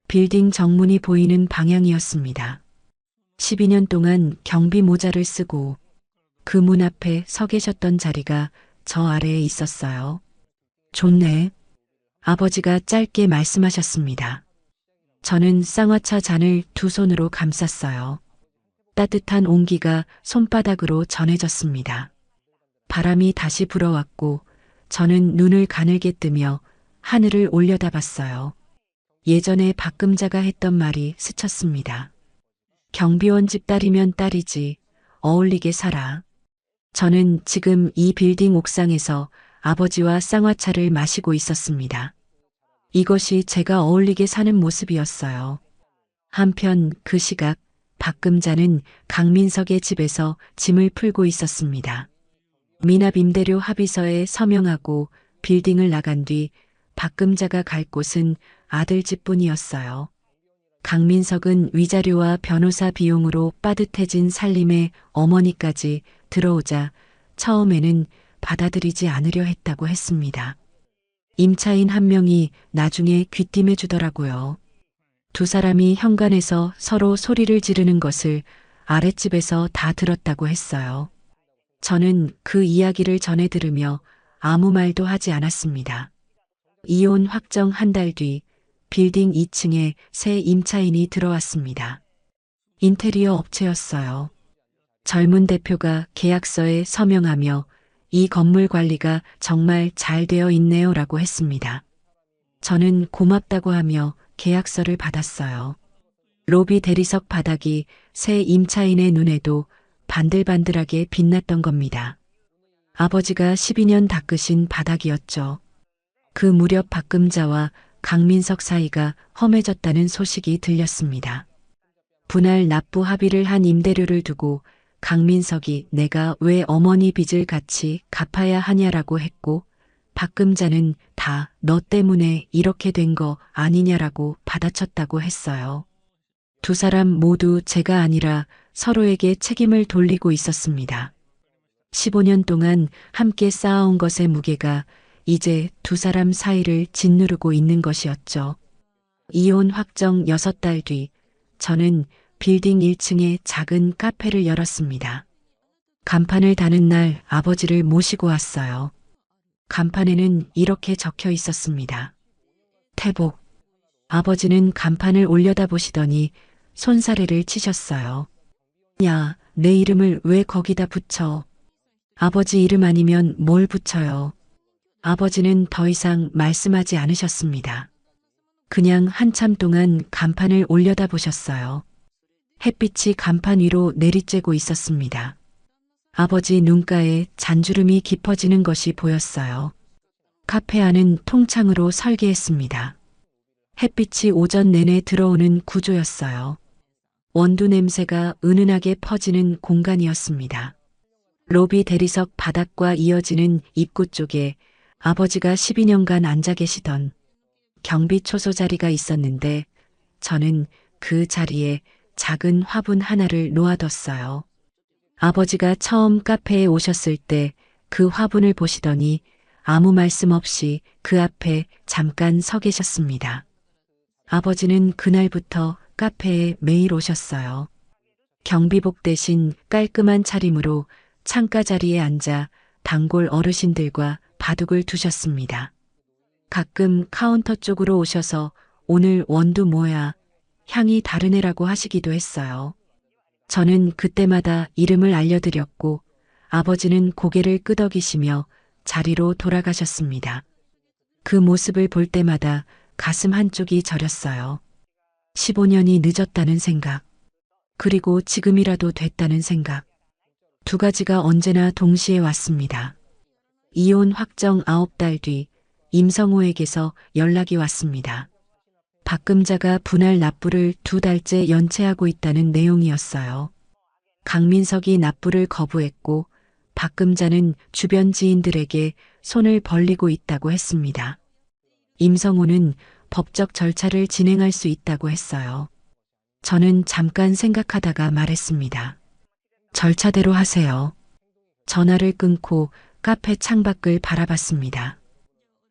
빌딩 정문이 보이는 방향이었습니다. 12년 동안 경비 모자를 쓰고 그 문 앞에 서 계셨던 자리가 저 아래에 있었어요. 좋네. 아버지가 짧게 말씀하셨습니다. 저는 쌍화차 잔을 2 손으로 감쌌어요. 따뜻한 온기가 손바닥으로 전해졌습니다. 바람이 다시 불어왔고 저는 눈을 가늘게 뜨며 하늘을 올려다봤어요. 예전에 박금자가 했던 말이 스쳤습니다. 경비원 집 딸이면 딸이지 어울리게 살아. 저는 지금 이 빌딩 옥상에서 아버지와 쌍화차를 마시고 있었습니다. 이것이 제가 어울리게 사는 모습이었어요. 한편 그 시각 박금자는 강민석의 집에서 짐을 풀고 있었습니다. 미납 임대료 합의서에 서명하고 빌딩을 나간 뒤 박금자가 갈 곳은 아들 집뿐이었어요. 강민석은 위자료와 변호사 비용으로 빠듯해진 살림에 어머니까지 들어오자 처음에는 받아들이지 않으려 했다고 했습니다. 임차인 한 명이 나중에 귀띔해 주더라고요. 두 사람이 현관에서 서로 소리를 지르는 것을 아랫집에서 다 들었다고 했어요. 저는 그 이야기를 전해 들으며 아무 말도 하지 않았습니다. 이혼 확정 한 달 뒤 빌딩 2층에 새 임차인이 들어왔습니다. 인테리어 업체였어요. 젊은 대표가 계약서에 서명하며 이 건물 관리가 정말 잘 되어 있네요 라고 했습니다. 저는 고맙다고 하며 계약서를 받았어요. 로비 대리석 바닥이 새 임차인의 눈에도 반들반들하게 빛났던 겁니다. 아버지가 12년 닦으신 바닥이었죠. 그 무렵 박금자와 강민석 사이가 험해졌다는 소식이 들렸습니다. 분할 납부 합의를 한 임대료를 두고 강민석이 내가 왜 어머니 빚을 같이 갚아야 하냐라고 했고 박금자는 다 너 때문에 이렇게 된 거 아니냐라고 받아쳤다고 했어요. 두 사람 모두 제가 아니라 서로에게 책임을 돌리고 있었습니다. 15년 동안 함께 쌓아온 것의 무게가 이제 두 사람 사이를 짓누르고 있는 것이었죠. 이혼 확정 6달 뒤 저는 빌딩 1층에 작은 카페를 열었습니다. 간판을 다는 날 아버지를 모시고 왔어요. 간판에는 이렇게 적혀 있었습니다. 태복. 아버지는 간판을 올려다보시더니 손사래를 치셨어요. 야, 내 이름을 왜 거기다 붙여? 아버지 이름 아니면 뭘 붙여요? 아버지는 더 이상 말씀하지 않으셨습니다. 그냥 한참 동안 간판을 올려다보셨어요. 햇빛이 간판 위로 내리쬐고 있었습니다. 아버지 눈가에 잔주름이 깊어지는 것이 보였어요. 카페 안은 통창으로 설계했습니다. 햇빛이 오전 내내 들어오는 구조였어요. 원두 냄새가 은은하게 퍼지는 공간이었습니다. 로비 대리석 바닥과 이어지는 입구 쪽에 아버지가 12년간 앉아 계시던 경비 초소 자리가 있었는데 저는 그 자리에 작은 화분 하나를 놓아뒀어요. 아버지가 처음 카페에 오셨을 때 그 화분을 보시더니 아무 말씀 없이 그 앞에 잠깐 서 계셨습니다. 아버지는 그날부터 카페에 매일 오셨어요. 경비복 대신 깔끔한 차림으로 창가 자리에 앉아 단골 어르신들과 바둑을 두셨습니다. 가끔 카운터 쪽으로 오셔서 오늘 원두 뭐야? 향이 다르네라고 하시기도 했어요. 저는 그때마다 이름을 알려드렸고 아버지는 고개를 끄덕이시며 자리로 돌아가셨습니다. 그 모습을 볼 때마다 가슴 한쪽이 저렸어요. 15년이 늦었다는 생각, 그리고 지금이라도 됐다는 생각. 두 가지가 언제나 동시에 왔습니다. 이혼 확정 9달 뒤 임성호에게서 연락이 왔습니다. 박금자가 분할 납부를 2달째 연체하고 있다는 내용이었어요. 강민석이 납부를 거부했고 박금자는 주변 지인들에게 손을 벌리고 있다고 했습니다. 임성호는 법적 절차를 진행할 수 있다고 했어요. 저는 잠깐 생각하다가 말했습니다. 절차대로 하세요. 전화를 끊고 카페 창밖을 바라봤습니다.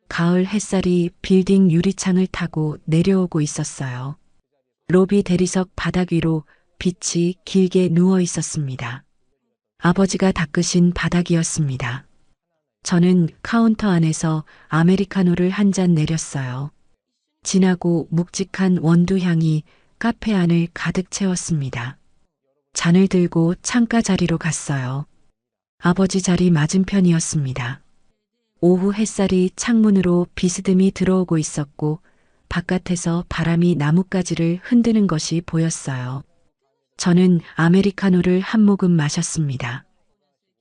가을 햇살이 빌딩 유리창을 타고 내려오고 있었어요. 로비 대리석 바닥 위로 빛이 길게 누워 있었습니다. 아버지가 닦으신 바닥이었습니다. 저는 카운터 안에서 아메리카노를 한 잔 내렸어요. 진하고 묵직한 원두 향이 카페 안을 가득 채웠습니다. 잔을 들고 창가 자리로 갔어요. 아버지 자리 맞은편이었습니다. 오후 햇살이 창문으로 비스듬히 들어오고 있었고 바깥에서 바람이 나뭇가지를 흔드는 것이 보였어요. 저는 아메리카노를 한 모금 마셨습니다.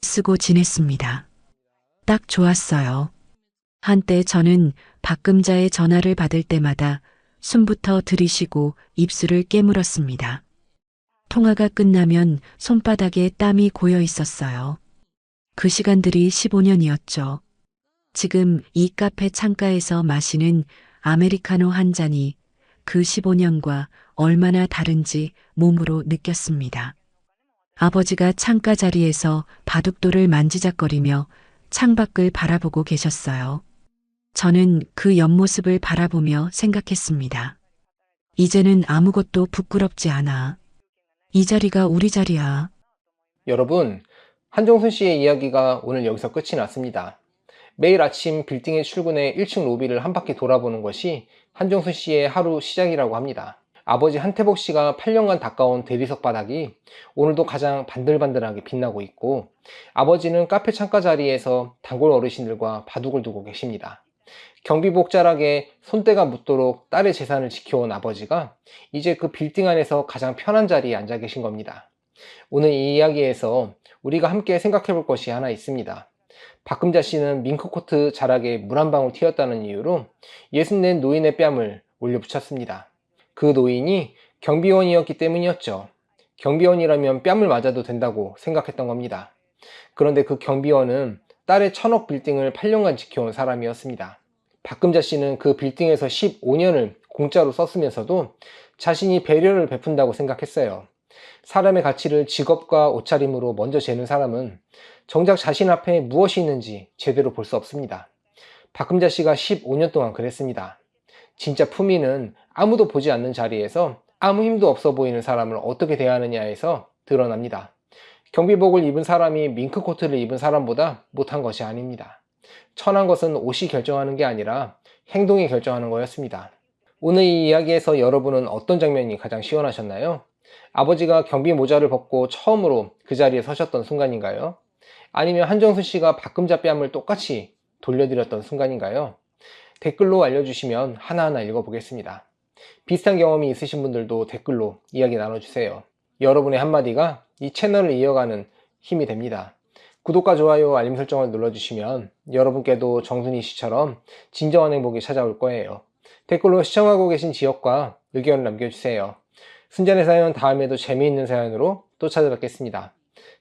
쓰고 지냈습니다. 딱 좋았어요. 한때 저는 박금자의 전화를 받을 때마다 숨부터 들이쉬고 입술을 깨물었습니다. 통화가 끝나면 손바닥에 땀이 고여 있었어요. 그 시간들이 15년이었죠. 지금 이 카페 창가에서 마시는 아메리카노 한 잔이 그 15년과 얼마나 다른지 몸으로 느꼈습니다. 아버지가 창가 자리에서 바둑돌을 만지작거리며 창밖을 바라보고 계셨어요. 저는 그 옆모습을 바라보며 생각했습니다. 이제는 아무것도 부끄럽지 않아. 이 자리가 우리 자리야. 여러분, 한정순 씨의 이야기가 오늘 여기서 끝이 났습니다. 매일 아침 빌딩에 출근해 1층 로비를 한 바퀴 돌아보는 것이 한정순 씨의 하루 시작이라고 합니다. 아버지 한태복 씨가 8년간 닦아온 대리석 바닥이 오늘도 가장 반들반들하게 빛나고 있고, 아버지는 카페 창가 자리에서 단골 어르신들과 바둑을 두고 계십니다. 경비복 자락에 손때가 묻도록 딸의 재산을 지켜온 아버지가 이제 그 빌딩 안에서 가장 편한 자리에 앉아 계신 겁니다. 오늘 이 이야기에서 우리가 함께 생각해 볼 것이 하나 있습니다. 박금자 씨는 밍크코트 자락에 물 한 방울 튀었다는 이유로 64 노인의 뺨을 올려붙였습니다. 그 노인이 경비원이었기 때문이었죠. 경비원이라면 뺨을 맞아도 된다고 생각했던 겁니다. 그런데 그 경비원은 딸의 1000억 빌딩을 8년간 지켜온 사람이었습니다. 박금자 씨는 그 빌딩에서 15년을 공짜로 썼으면서도 자신이 배려를 베푼다고 생각했어요. 사람의 가치를 직업과 옷차림으로 먼저 재는 사람은 정작 자신 앞에 무엇이 있는지 제대로 볼 수 없습니다. 박금자 씨가 15년 동안 그랬습니다. 진짜 품위는 아무도 보지 않는 자리에서 아무 힘도 없어 보이는 사람을 어떻게 대하느냐에서 드러납니다. 경비복을 입은 사람이 밍크코트를 입은 사람보다 못한 것이 아닙니다. 천한 것은 옷이 결정하는 게 아니라 행동이 결정하는 거였습니다. 오늘 이 이야기에서 여러분은 어떤 장면이 가장 시원하셨나요? 아버지가 경비 모자를 벗고 처음으로 그 자리에 서셨던 순간인가요? 아니면 한정순 씨가 박금자 뺨을 똑같이 돌려드렸던 순간인가요? 댓글로 알려주시면 하나하나 읽어보겠습니다. 비슷한 경험이 있으신 분들도 댓글로 이야기 나눠주세요. 여러분의 한마디가 이 채널을 이어가는 힘이 됩니다. 구독과 좋아요, 알림 설정을 눌러주시면 여러분께도 정순이 씨처럼 진정한 행복이 찾아올 거예요. 댓글로 시청하고 계신 지역과 의견을 남겨주세요. 순전의 사연 다음에도 재미있는 사연으로 또 찾아뵙겠습니다.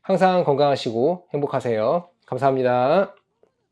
항상 건강하시고 행복하세요. 감사합니다.